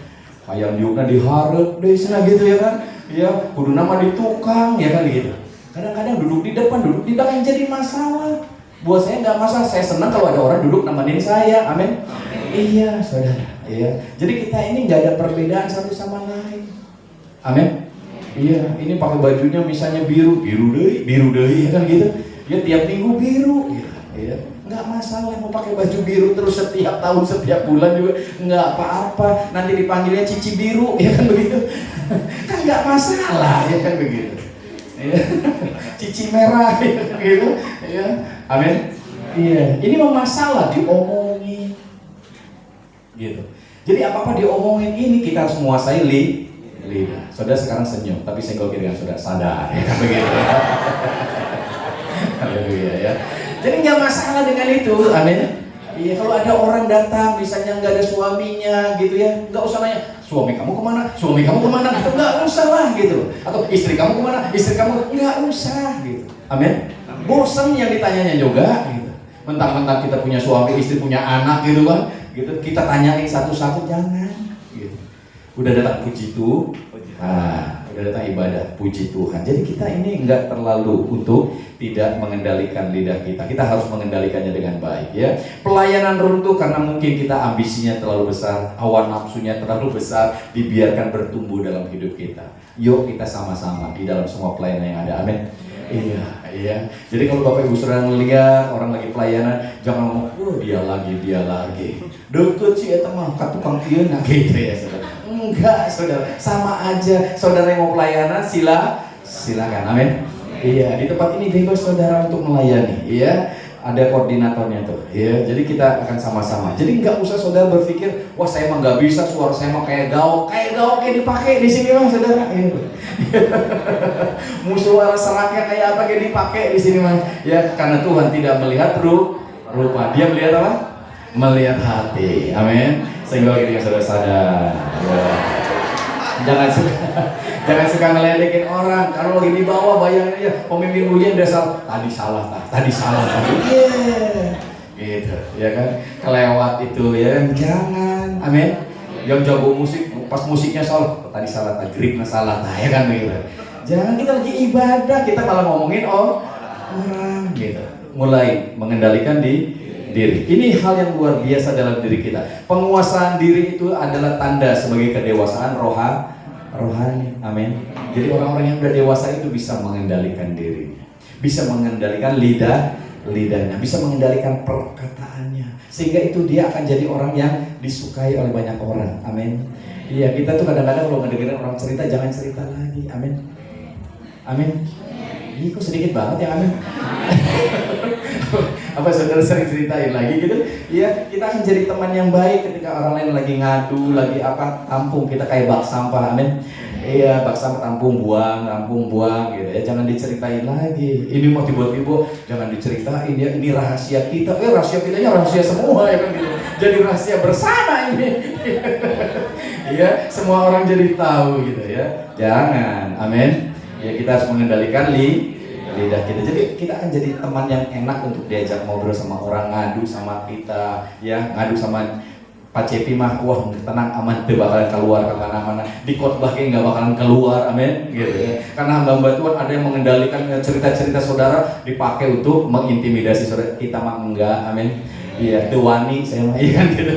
[SPEAKER 8] Ayam diukna diharap deh sana gitu ya kan. Ya, kudu nama di tukang, ya kan gitu. Kadang-kadang duduk di depan, duduk di belakang jadi masalah. Buat saya nggak masalah, saya senang kalau ada orang duduk nemenin saya. Amin. Iya, saudara. Iya. Jadi kita ini nggak ada perbedaan satu sama lain. Amin. Iya, ini pakai bajunya misalnya biru deh, ya kan gitu. Ya tiap minggu biru, gitu. Ya. Nggak masalah mau pakai baju biru terus setiap tahun, setiap bulan juga nggak apa-apa. Nanti dipanggilnya Cici Biru, ya kan begitu. Kan nggak masalah, ya kan begitu. Ya. Cici merah, ya kan gitu. Ya. Amin. Iya. Ini memang masalah diomongin, gitu. Jadi apa-apa diomongin ini kita harus menguasai lidah. Saudara sekarang senyum, tapi senggol kiri kan saudara sadar, ya kan begitu. Haleluya ya. Jadi nggak masalah dengan itu, amin. Iya, kalau ada orang datang, misalnya nggak ada suaminya, gitu ya, nggak usah nanya, suami kamu kemana, gitu, nggak usah lah, gitu. Atau istri kamu kemana, nggak usah, gitu. Amin. Bosan yang ditanyanya juga, gitu. Mentang-mentang kita punya suami, istri punya anak, gitu kan, gitu. Kita tanyain satu-satu, jangan, gitu. Udah datang puji Tuhan, udah datang ibadah, puji Tuhan. Jadi kita ini nggak terlalu untuk tidak mengendalikan lidah kita. Kita harus mengendalikannya dengan baik ya. Pelayanan runtuh karena mungkin kita ambisinya terlalu besar, hawa nafsunya terlalu besar, dibiarkan bertumbuh dalam hidup kita. Yuk kita sama-sama di dalam semua pelayanan yang ada. Amin. Iya. Jadi kalau Bapak Ibu Saudara melihat orang lagi pelayanan, jangan ngomong, dia lagi. Deket sih eta mah ka tukang kieu nah gitu ya, Saudara. Enggak, Saudara. Sama aja. Saudara yang mau pelayanan silakan. Amin. Iya, di tempat ini bebas saudara untuk melayani, iya. Ada koordinatornya tuh, iya. Jadi kita akan sama-sama. Jadi nggak usah saudara berpikir, wah saya mah nggak bisa, suara saya mah kayak gaok kayak dipakai di sini mah saudara. Iya. Suara seraknya kayak apa kayak dipakai di sini mah. Ya, karena Tuhan tidak melihat rupa, Dia melihat apa? Melihat hati. Amin. Sehingga kita saudara sadar. Ya. Jangan suka ngeledekin orang. Kalau lagi di bawah bayangin aja pemimpin ujian udah salah. Tadi salah. Gitu, ya kan? Kelewat itu ya kan? Jangan. Amin. Yang jago musik pas musiknya salah, tadi salah, gripnya salah, ya kan begitu. Jangan, kita lagi ibadah, kita malah ngomongin orang gitu. Mulai mengendalikan diri. Ini hal yang luar biasa dalam diri kita. Penguasaan diri itu adalah tanda sebagai kedewasaan rohani. Amin. Jadi orang-orang yang udah dewasa itu bisa mengendalikan dirinya, bisa mengendalikan lidahnya, bisa mengendalikan perkataannya, sehingga itu dia akan jadi orang yang disukai oleh banyak orang. Amin. Iya, kita tuh kadang-kadang kalau ngedengerin orang cerita, jangan cerita lagi. Amin. Ih, kok sedikit banget ya, amin. Apa saudara sering ceritain lagi gitu? Ya, kita akan jadi teman yang baik ketika orang lain lagi ngadu, lagi apa, tampung, kita kayak bak sampah, amin. Iya, bak sampah tampung buang gitu ya. Jangan diceritain lagi. Ini mau tiba-tiba jangan diceritain ya, ini rahasia kita. Rahasia kitanya rahasia semua ya kan gitu. Jadi rahasia bersama ini. Iya, semua orang jadi tahu gitu ya. Jangan, amin. Ya, kita harus mengendalikan lidah kita. Jadi kita akan jadi teman yang enak untuk diajak ngobrol sama orang, ngadu sama kita, ya ngadu sama Pak Cepi mah, wah tenang aman, tuh bakalan keluar ke mana-mana. Di khotbah kayak nggak bakalan keluar, amin, gitu ya. Karena hamba Tuhan ada yang mengendalikan cerita-cerita saudara dipakai untuk mengintimidasi saudara. Kita mah enggak, amin. Iya, itu wani saya mah, iya kan gitu.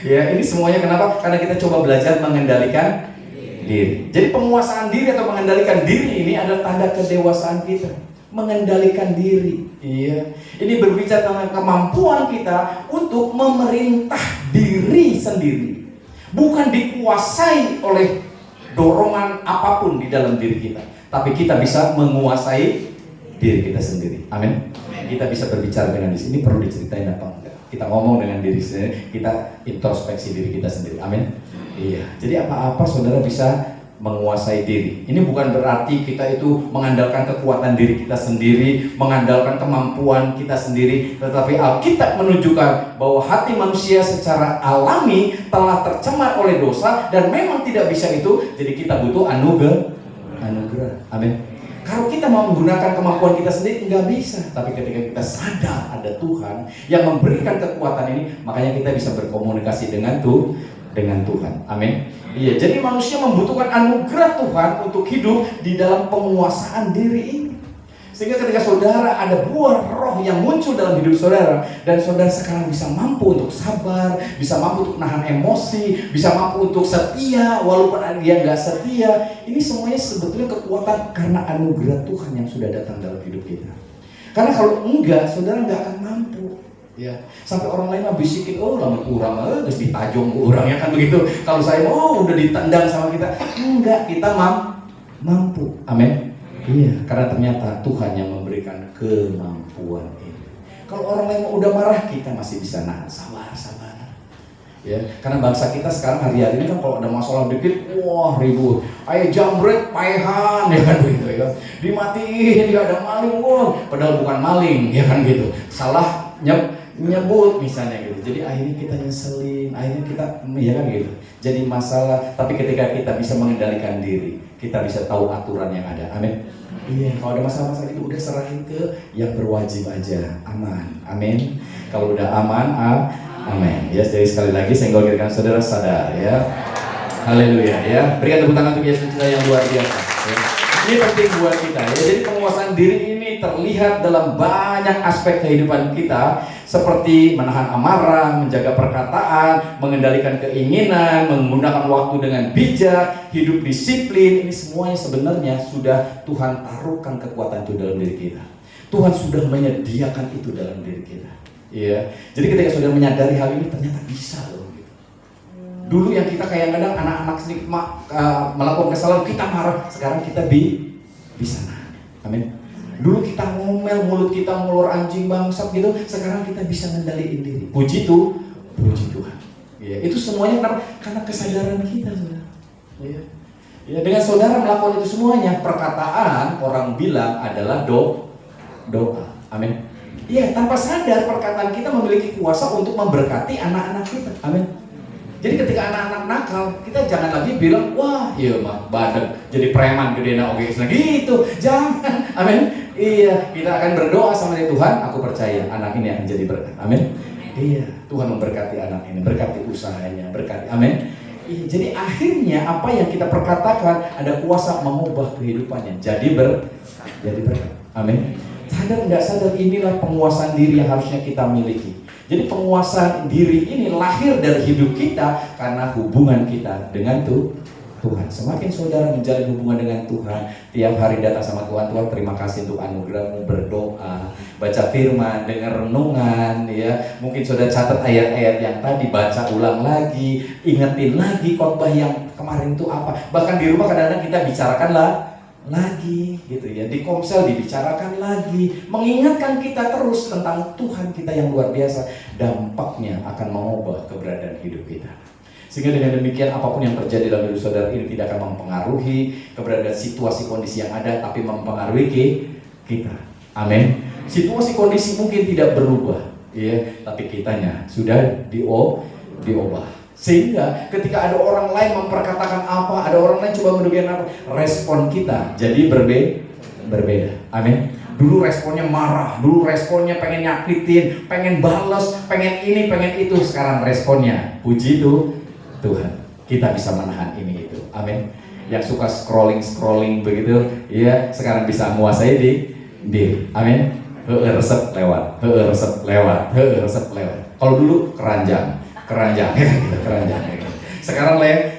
[SPEAKER 8] Ya, ini semuanya kenapa? Karena kita coba belajar mengendalikan diri. Jadi penguasaan diri atau mengendalikan diri ini adalah tanda kedewasaan kita. Mengendalikan diri. Iya. Ini berbicara tentang kemampuan kita untuk memerintah diri sendiri. Bukan dikuasai oleh dorongan apapun di dalam diri kita, tapi kita bisa menguasai diri kita sendiri. Amin. Kita bisa berbicara dengan diri. Ini perlu diceritain apa enggak? Kita ngomong dengan diri sendiri, kita introspeksi diri kita sendiri. Amin. Iya, jadi apa-apa saudara bisa menguasai diri. Ini bukan berarti kita itu mengandalkan kekuatan diri kita sendiri, mengandalkan kemampuan kita sendiri, tetapi Alkitab menunjukkan bahwa hati manusia secara alami telah tercemar oleh dosa dan memang tidak bisa itu, jadi kita butuh anugerah. Amin. Kalau kita mau menggunakan kemampuan kita sendiri, nggak bisa. Tapi ketika kita sadar ada Tuhan yang memberikan kekuatan ini, makanya kita bisa berkomunikasi dengan Tuhan. Amin. Iya, jadi manusia membutuhkan anugerah Tuhan untuk hidup di dalam penguasaan diri ini. Sehingga ketika saudara ada buah roh yang muncul dalam hidup saudara, dan saudara sekarang bisa mampu untuk sabar, bisa mampu untuk nahan emosi, bisa mampu untuk setia walaupun dia nggak setia. Ini semuanya sebetulnya kekuatan karena anugerah Tuhan yang sudah datang dalam hidup kita. Karena kalau enggak, saudara nggak akan mampu. Ya, sampai orang lain mah bisikin, oh lama kurang, terus ditajong kurang ya kan begitu. Kalau saya udah ditendang sama kita, enggak, kita mampu. Amin. Iya, karena ternyata Tuhan yang memberikan kemampuan ini. Kalau orang lain udah marah, kita masih bisa nahan, sabar. Ya, karena bangsa kita sekarang hari-hari ini kan kalau ada masalah dikit, wah ribut. Ayo jambret, paehan, ya kan begitu ya. Dimatiin, dia ada maling, wah, padahal bukan maling, ya kan gitu. Salah nyebut misalnya gitu. Jadi akhirnya kita nyeselin, akhirnya kita ya kan gitu. Jadi masalah, tapi ketika kita bisa mengendalikan diri, kita bisa tahu aturan yang ada. Amin. Iya, kalau ada masalah-masalah itu udah serahin ke yang berwajib aja. Aman. Amin. Kalau udah aman, amin. Ya, jadi sekali lagi saya ingin saudara sadar ya. Haleluya ya. Berikan tepuk tangan untuk Yesus kita yang luar biasa. Ya. Ini penting buat kita ya. Jadi penguasaan diri ini terlihat dalam banyak aspek kehidupan kita, seperti menahan amarah, menjaga perkataan, mengendalikan keinginan, menggunakan waktu dengan bijak, hidup disiplin. Ini semuanya sebenarnya sudah Tuhan taruhkan kekuatan itu dalam diri kita. Tuhan sudah menyediakan itu dalam diri kita. Iya. Jadi ketika sudah menyadari hal ini, ternyata bisa loh. Dulu yang kita kadang-kadang anak-anak sedikit melakukan kesalahan, kita marah. Sekarang kita bisa nahan. Amin. Dulu kita ngomel, mulut kita ngulur anjing bangsat gitu. Sekarang kita bisa ngendaliin diri. Puji Tuhan. Ya, itu semuanya karena kesadaran kita, saudara. Ya, dengan saudara melakukan itu semuanya, perkataan orang bilang adalah doa. Amin. Iya, tanpa sadar perkataan kita memiliki kuasa untuk memberkati anak-anak kita. Amin. Jadi ketika anak-anak nakal, kita jangan lagi bilang, wah iya mah badan jadi preman gede na oke gitu. Jangan. Amin. Iya, kita akan berdoa sama Tuhan, aku percaya anak ini akan jadi berkat. Amin. Iya, Tuhan memberkati anak ini, berkati usahanya, berkati. Amin. Iya, jadi akhirnya apa yang kita perkatakan ada kuasa mengubah kehidupannya jadi berkat. Amin. Sadar nggak sadar, inilah penguasaan diri yang harusnya kita miliki. Jadi penguasaan diri ini lahir dari hidup kita karena hubungan kita dengan Tuhan. Semakin saudara menjalin hubungan dengan Tuhan, tiap hari datang sama Tuhan, Tuhan terima kasih untuk anugerahmu, berdoa, baca firman, dengar renungan, ya. Mungkin saudara catat ayat-ayat yang tadi, baca ulang lagi, ingetin lagi khotbah yang kemarin itu apa. Bahkan di rumah kadang-kadang kita bicarakan lagi gitu ya, di komsel dibicarakan lagi, mengingatkan kita terus tentang Tuhan kita yang luar biasa. Dampaknya akan mengubah keberadaan hidup kita. Sehingga dengan demikian apapun yang terjadi dalam hidup saudara ini tidak akan mempengaruhi keberadaan situasi kondisi yang ada, tapi mempengaruhi kita. Amin. Situasi kondisi mungkin tidak berubah, ya, tapi kitanya sudah diubah. Sehingga ketika ada orang lain memperkatakan apa, ada orang lain coba menduga apa, respon kita jadi berbeda. Amin. Dulu responnya marah, dulu responnya pengen nyakitin, pengen balas, pengen ini, pengen itu. Sekarang responnya, puji Tuhan, kita bisa menahan ini itu. Amin. Yang suka scrolling begitu, ya sekarang bisa menguasai diri. Amin. Resep lewat, resep lewat, resep lewat. Kalau dulu keranjang gitu, keranjang. Sekarang lewat.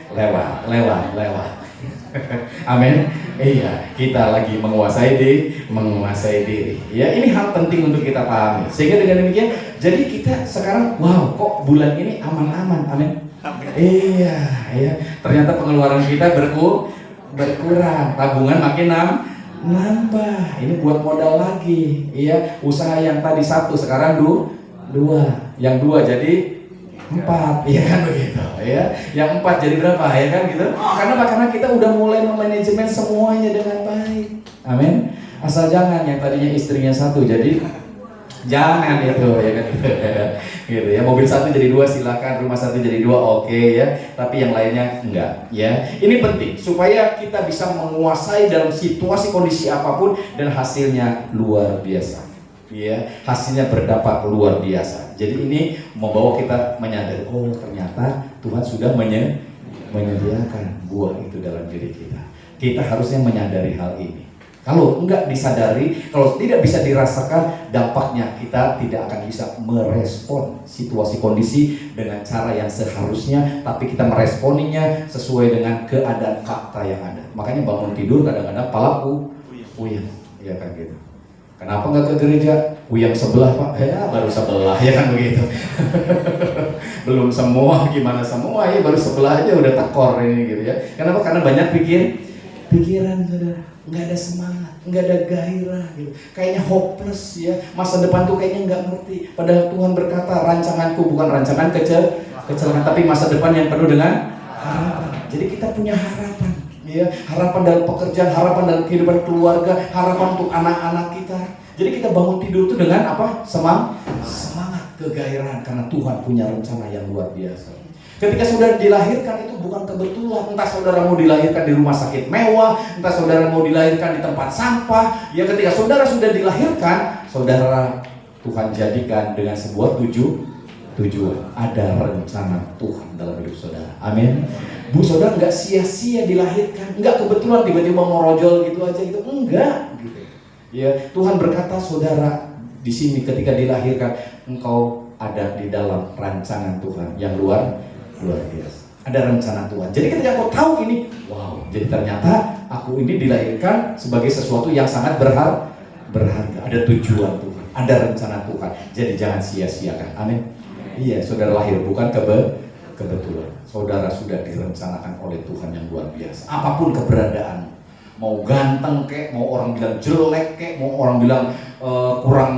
[SPEAKER 8] Amin. Iya, kita lagi menguasai diri. Ya, ini hal penting untuk kita pahami. Sehingga dengan demikian, jadi kita sekarang, wow, kok bulan ini aman-aman. Amin. Iya, ya. Ternyata pengeluaran kita berkurang, tabungan makin nambah. Ini buat modal lagi. Iya, usaha yang tadi 1 sekarang 2. Yang 2 jadi 4, ya kan begitu, ya. Yang 4 jadi berapa, ya kan gitu? Karena apa? Karena kita udah mulai memanajemen semuanya dengan baik. Amin. Asal jangan yang tadinya istrinya 1 jadi jangan itu, ya kan gitu ya. Mobil 1 jadi 2 silakan, rumah 1 jadi 2 oke ya. Tapi yang lainnya enggak, ya. Ini penting supaya kita bisa menguasai dalam situasi kondisi apapun dan hasilnya luar biasa. Ya, hasilnya berdampak luar biasa. Jadi ini membawa kita menyadari, oh ternyata Tuhan sudah menyediakan buah itu dalam diri kita. Kita harusnya menyadari hal ini. Kalau enggak disadari, kalau tidak bisa dirasakan dampaknya, kita tidak akan bisa merespon situasi kondisi dengan cara yang seharusnya, tapi kita meresponinya sesuai dengan keadaan fakta yang ada. Makanya bangun tidur kadang-kadang palaku puyeng, ya kan gitu. Kenapa nggak ke gereja? Yang sebelah Pak, ya baru sebelah, ya kan begitu. Belum semua, gimana semua ya, baru sebelah aja udah tekor ini gitu ya. Kenapa? Karena banyak pikiran saudara, nggak ada semangat, nggak ada gairah gitu. Kayaknya hopeless ya, masa depan tuh kayaknya nggak ngerti. Padahal Tuhan berkata, rancanganku bukan rancangan kecelakaan, tapi masa depan yang penuh dengan harapan. Jadi kita punya harapan. Ya, harapan dalam pekerjaan, harapan dalam kehidupan keluarga, harapan untuk anak-anak kita. Jadi kita bangun tidur itu dengan apa? Semangat, kegairahan, karena Tuhan punya rencana yang luar biasa. Ketika saudara dilahirkan itu bukan kebetulan. Entah saudara mau dilahirkan di rumah sakit mewah, entah saudara mau dilahirkan di tempat sampah. Ya, ketika saudara sudah dilahirkan, saudara Tuhan jadikan dengan sebuah tujuan. Ada rencana Tuhan dalam hidup saudara. Amin. Bu, saudara nggak sia-sia dilahirkan, nggak kebetulan tiba-tiba mau rojol gitu aja gitu, enggak. Gitu. Ya, Tuhan berkata saudara di sini ketika dilahirkan, engkau ada di dalam rancangan Tuhan yang luar biasa. Ada rencana Tuhan. Jadi ketika kau tahu ini, wow, jadi ternyata aku ini dilahirkan sebagai sesuatu yang sangat berharga. Ada tujuan Tuhan, ada rencana Tuhan. Jadi jangan sia-siakan. Amin. Iya, saudara lahir bukan kebetulan. Saudara sudah direncanakan oleh Tuhan yang luar biasa. Apapun keberadaan, mau ganteng kek, mau orang bilang jelek kek, mau orang bilang kurang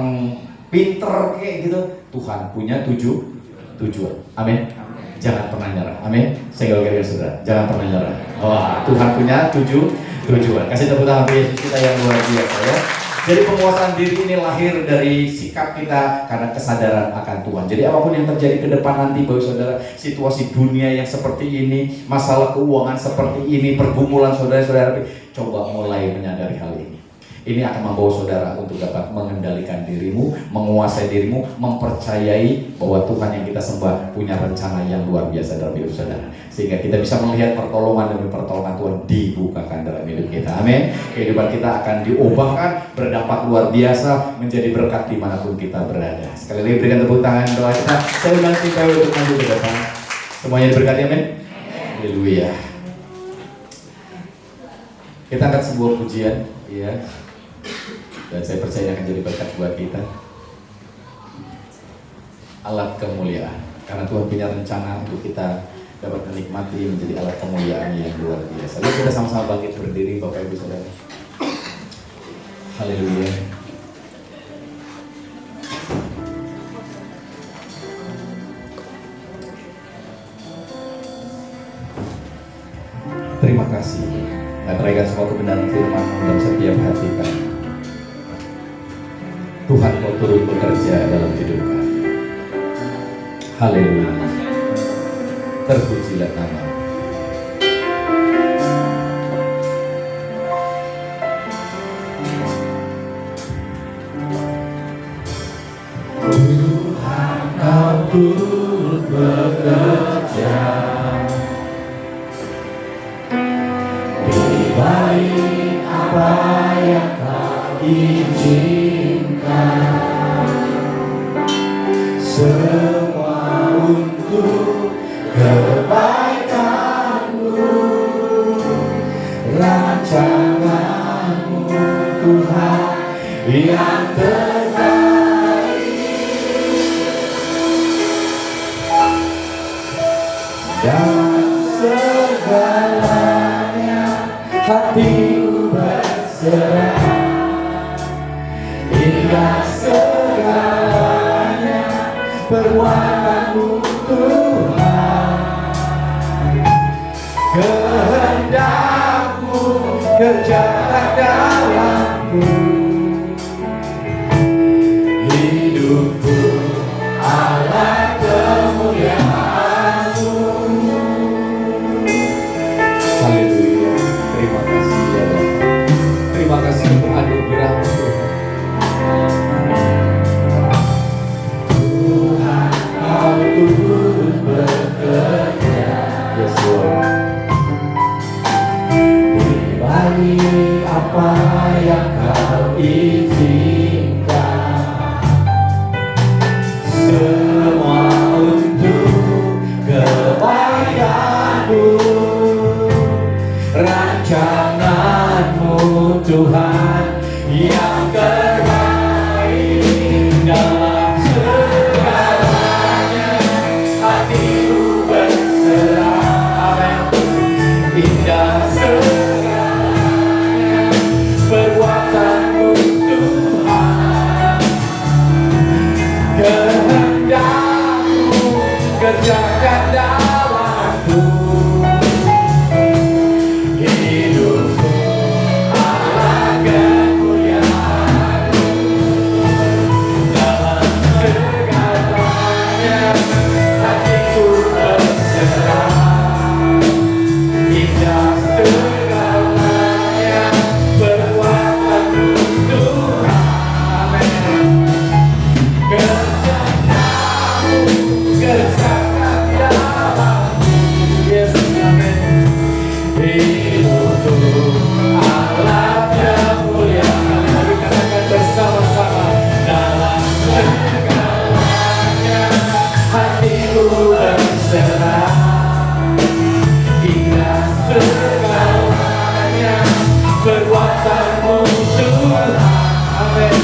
[SPEAKER 8] pinter kek gitu, Tuhan punya tujuan. Amin. Jangan pernah nyerah. Amin. Saya kira saudara, jangan pernah nyerah. Wah, Tuhan punya tujuan. Kasih tepuk tangan bagi Yesus kita yang luar biasa ya. Jadi penguasaan diri ini lahir dari sikap kita karena kesadaran akan Tuhan. Jadi apapun yang terjadi ke depan nanti bagi saudara, situasi dunia yang seperti ini, masalah keuangan seperti ini, pergumulan saudara-saudara, coba mulai menyadari hal ini. Ini akan membawa saudara untuk dapat mengendalikan dirimu, menguasai dirimu, mempercayai bahwa Tuhan yang kita sembah punya rencana yang luar biasa dalam hidup saudara. Sehingga kita bisa melihat pertolongan demi pertolongan Tuhan dibukakan dalam hidup kita. Amin. Kehidupan kita akan diubahkan, berdampak luar biasa, menjadi berkat dimanapun kita berada. Sekali lagi berikan tepuk tangan doa kita. Saya undang tim PW untuk maju ke depan. Semuanya diberkati, amin. Haleluya. Kita angkat sebuah pujian, ya. Dan saya percaya akan jadi berkat buat kita. Alat kemuliaan. Karena Tuhan punya rencana untuk kita dapat menikmati menjadi alat kemuliaan yang luar biasa. Lalu kita sama-sama bangkit berdiri Bapak Ibu Saudara. Haleluya. Terima kasih. Meteraikan semua kebenaran firman dalam setiap hati kami. Tuhan mau turut bekerja dalam hidup kami. Haleluya. Terpujilah nama.
[SPEAKER 6] Tuhan kau turut bekerja di balik apa yang kau izinkan, semua untuk kebaikanmu, rancanganmu Tuhan yang terbaik, dan segalanya hatiku berserah, hingga segalanya perbuatanmu Tuhan, kehendakmu kerjakan dalamku, hidupku alat kemuliaan-Mu.
[SPEAKER 8] Haleluya. Terima kasih ya Bapa. Terima kasih untuk anugerah-Mu Tuhan.
[SPEAKER 6] Kau turut bekerja
[SPEAKER 8] Yes Lord.
[SPEAKER 6] di balik apa yang kau izinkan, semua untuk kebaikanmu, rancanganmu Tuhan yang terbaik, dalam segalanya hatiku berserah. Amin. Indah segalanya perbuatanmu Tuhan, kehendakmu kerjakan dalamku, hidupku alat kemuliaan-Mu, dalam segalanya hatiku berserah, indah segalanya perbuatanmu Tuhan. Amin. Kerjakan dalamku, Yesus, amin. Hidupku alat kemuliaan. Mari katakan bersama-sama, dalam segalanya hatiku berserah, hingga segalanya perbuatanmu Tuhan. Amin.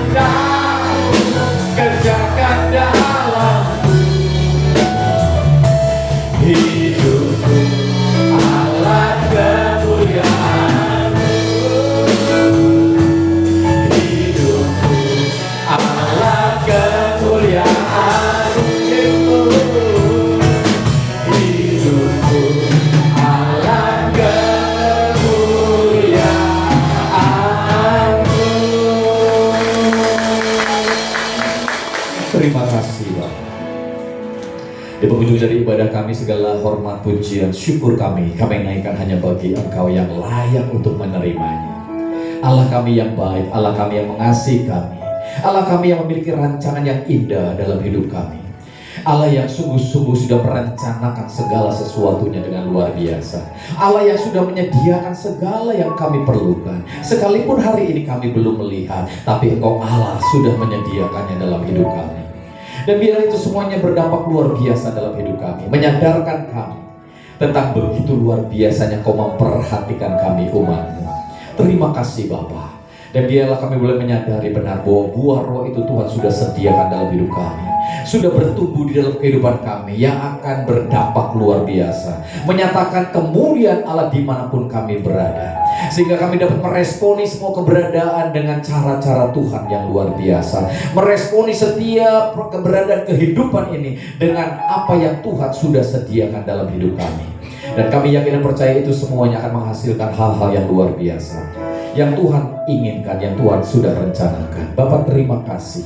[SPEAKER 6] Kehendakmu kerjakan dalamku, hidupku alat kemuliaan-Mu, hidupku alat kemuliaan-Mu, hidupku alat kemuliaan-Mu.
[SPEAKER 8] Terima kasih Bapak. Di penghujung dari ibadah kami, segala hormat, pujian, syukur kami naikkan hanya bagi Engkau yang layak untuk menerimanya. Allah kami yang baik, Allah kami yang mengasihi kami, Allah kami yang memiliki rancangan yang indah dalam hidup kami, Allah yang sungguh-sungguh sudah merencanakan segala sesuatunya dengan luar biasa, Allah yang sudah menyediakan segala yang kami perlukan. Sekalipun hari ini kami belum melihat, tapi Engkau Allah sudah menyediakannya dalam hidup kami. Dan biar itu semuanya berdampak luar biasa dalam hidup kami, menyadarkan kami tentang begitu luar biasanya Kau memperhatikan kami umat-Mu. Terima kasih Bapa. Dan biarlah kami boleh menyadari benar bahwa buah roh itu Tuhan sudah sediakan dalam hidup kami. sudah bertumbuh di dalam kehidupan kami yang akan berdampak luar biasa, menyatakan kemuliaan Allah dimanapun kami berada, sehingga kami dapat meresponi semua keberadaan dengan cara-cara Tuhan yang luar biasa, meresponi setiap keberadaan kehidupan ini dengan apa yang Tuhan sudah sediakan dalam hidup kami. Dan kami yakin dan percaya itu semuanya akan menghasilkan hal-hal yang luar biasa yang Tuhan inginkan, yang Tuhan sudah rencanakan. Bapak terima kasih.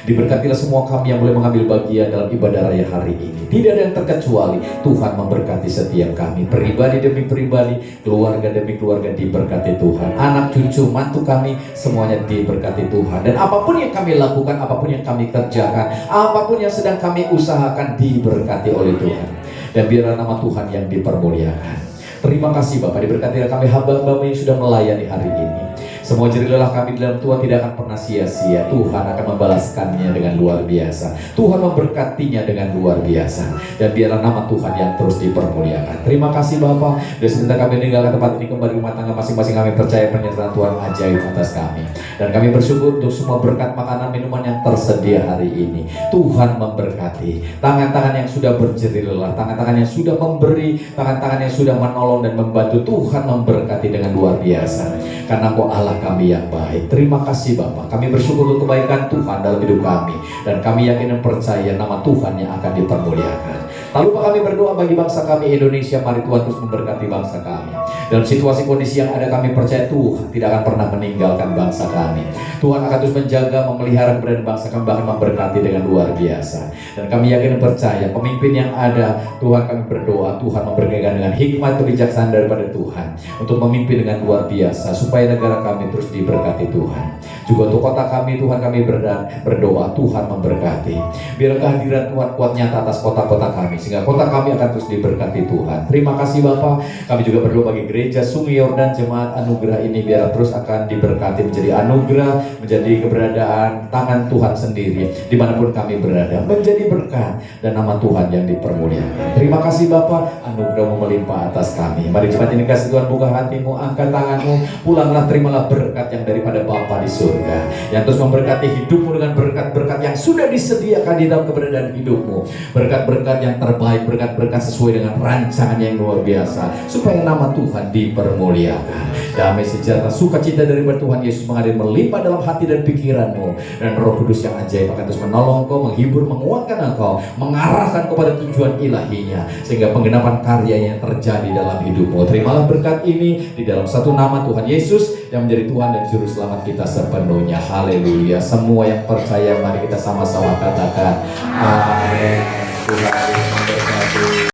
[SPEAKER 8] Diberkatilah semua kami yang boleh mengambil bagian dalam ibadah raya hari ini. Tidak ada yang terkecuali. Tuhan memberkati setiap kami, pribadi demi pribadi, keluarga demi keluarga diberkati Tuhan. Anak cucu mantu kami semuanya diberkati Tuhan. Dan apapun yang kami lakukan, apapun yang kami kerjakan, apapun yang sedang kami usahakan diberkati oleh Tuhan. Dan biarlah nama Tuhan yang dipermuliakan. Terima kasih Bapak, diberkatilah kami hamba-hamba yang sudah melayani hari ini. Semua jerilah kami di dalam Tuhan tidak akan pernah sia-sia. Tuhan akan membalaskannya dengan luar biasa. Tuhan memberkatinya dengan luar biasa. Dan biarlah nama Tuhan yang terus dipermuliakan. Terima kasih Bapak. Dan sebentar kami meninggalkan tempat ini kembali rumah tangga masing-masing. Kami percaya penyertaan Tuhan ajaib atas kami. Dan kami bersyukur untuk semua berkat makanan minuman yang tersedia hari ini. Tuhan memberkati. Tangan-tangan yang sudah berjerih lelah, tangan-tangan yang sudah memberi, tangan-tangan yang sudah menolong dan membantu, Tuhan memberkati dengan luar biasa. Karena Engkau Allah kami yang baik. Terima kasih Bapak. Kami bersyukur untuk kebaikan Tuhan dalam hidup kami. Dan kami yakin dan percaya nama Tuhan yang akan dipermuliakan. Tak lupa kami berdoa bagi bangsa kami Indonesia. Mari Tuhan terus memberkati bangsa kami. Dalam situasi kondisi yang ada, kami percaya Tuhan tidak akan pernah meninggalkan bangsa kami. Tuhan akan terus menjaga, memelihara keberadaan bangsa kami, bahkan memberkati dengan luar biasa. Dan kami yakin dan percaya pemimpin yang ada, Tuhan kami berdoa, Tuhan memberkati dengan hikmat kebijaksanaan daripada Tuhan untuk memimpin dengan luar biasa, supaya negara kami terus diberkati Tuhan. Juga untuk kota kami, Tuhan kami berdoa, Tuhan memberkati. Biar kehadiran Tuhan kuat nyata atas kota-kota kami, sehingga kota kami akan terus diberkati Tuhan. Terima kasih Bapak. Kami juga berdoa bagi gereja Sungai Yordan Jemaat Anugerah ini, biar terus akan diberkati menjadi anugerah, menjadi keberadaan tangan Tuhan sendiri dimanapun kami berada, menjadi berkat dan nama Tuhan yang dipermuliakan. Terima kasih Bapak, anugerah-Mu melimpah atas kami. Mari jemaat ini kasih Tuhan, buka hatimu, angkat tanganmu, pulanglah, terimalah berkat yang daripada Bapa di surga, yang terus memberkati hidupmu dengan berkat-berkat yang sudah disediakan di dalam keberadaan hidupmu. Berkat-berkat yang terbaik, berkat-berkat sesuai dengan rancangan yang luar biasa, supaya nama Tuhan dipermuliakan. Damai sejahtera, sukacita dari Tuhan Yesus mengalir melimpah dalam hati dan pikiranmu, dan Roh Kudus yang ajaib akan terus menolong kau, menghibur, menguatkan engkau, mengarahkan kepada tujuan ilahinya, sehingga penggenapan karyanya yang terjadi dalam hidupmu. Terimalah berkat ini di dalam satu nama Tuhan Yesus yang menjadi Tuhan dan Juru Selamat kita sepenuhnya. Haleluya. Semua yang percaya, mari kita sama-sama katakan amin. Tuhan memberkati.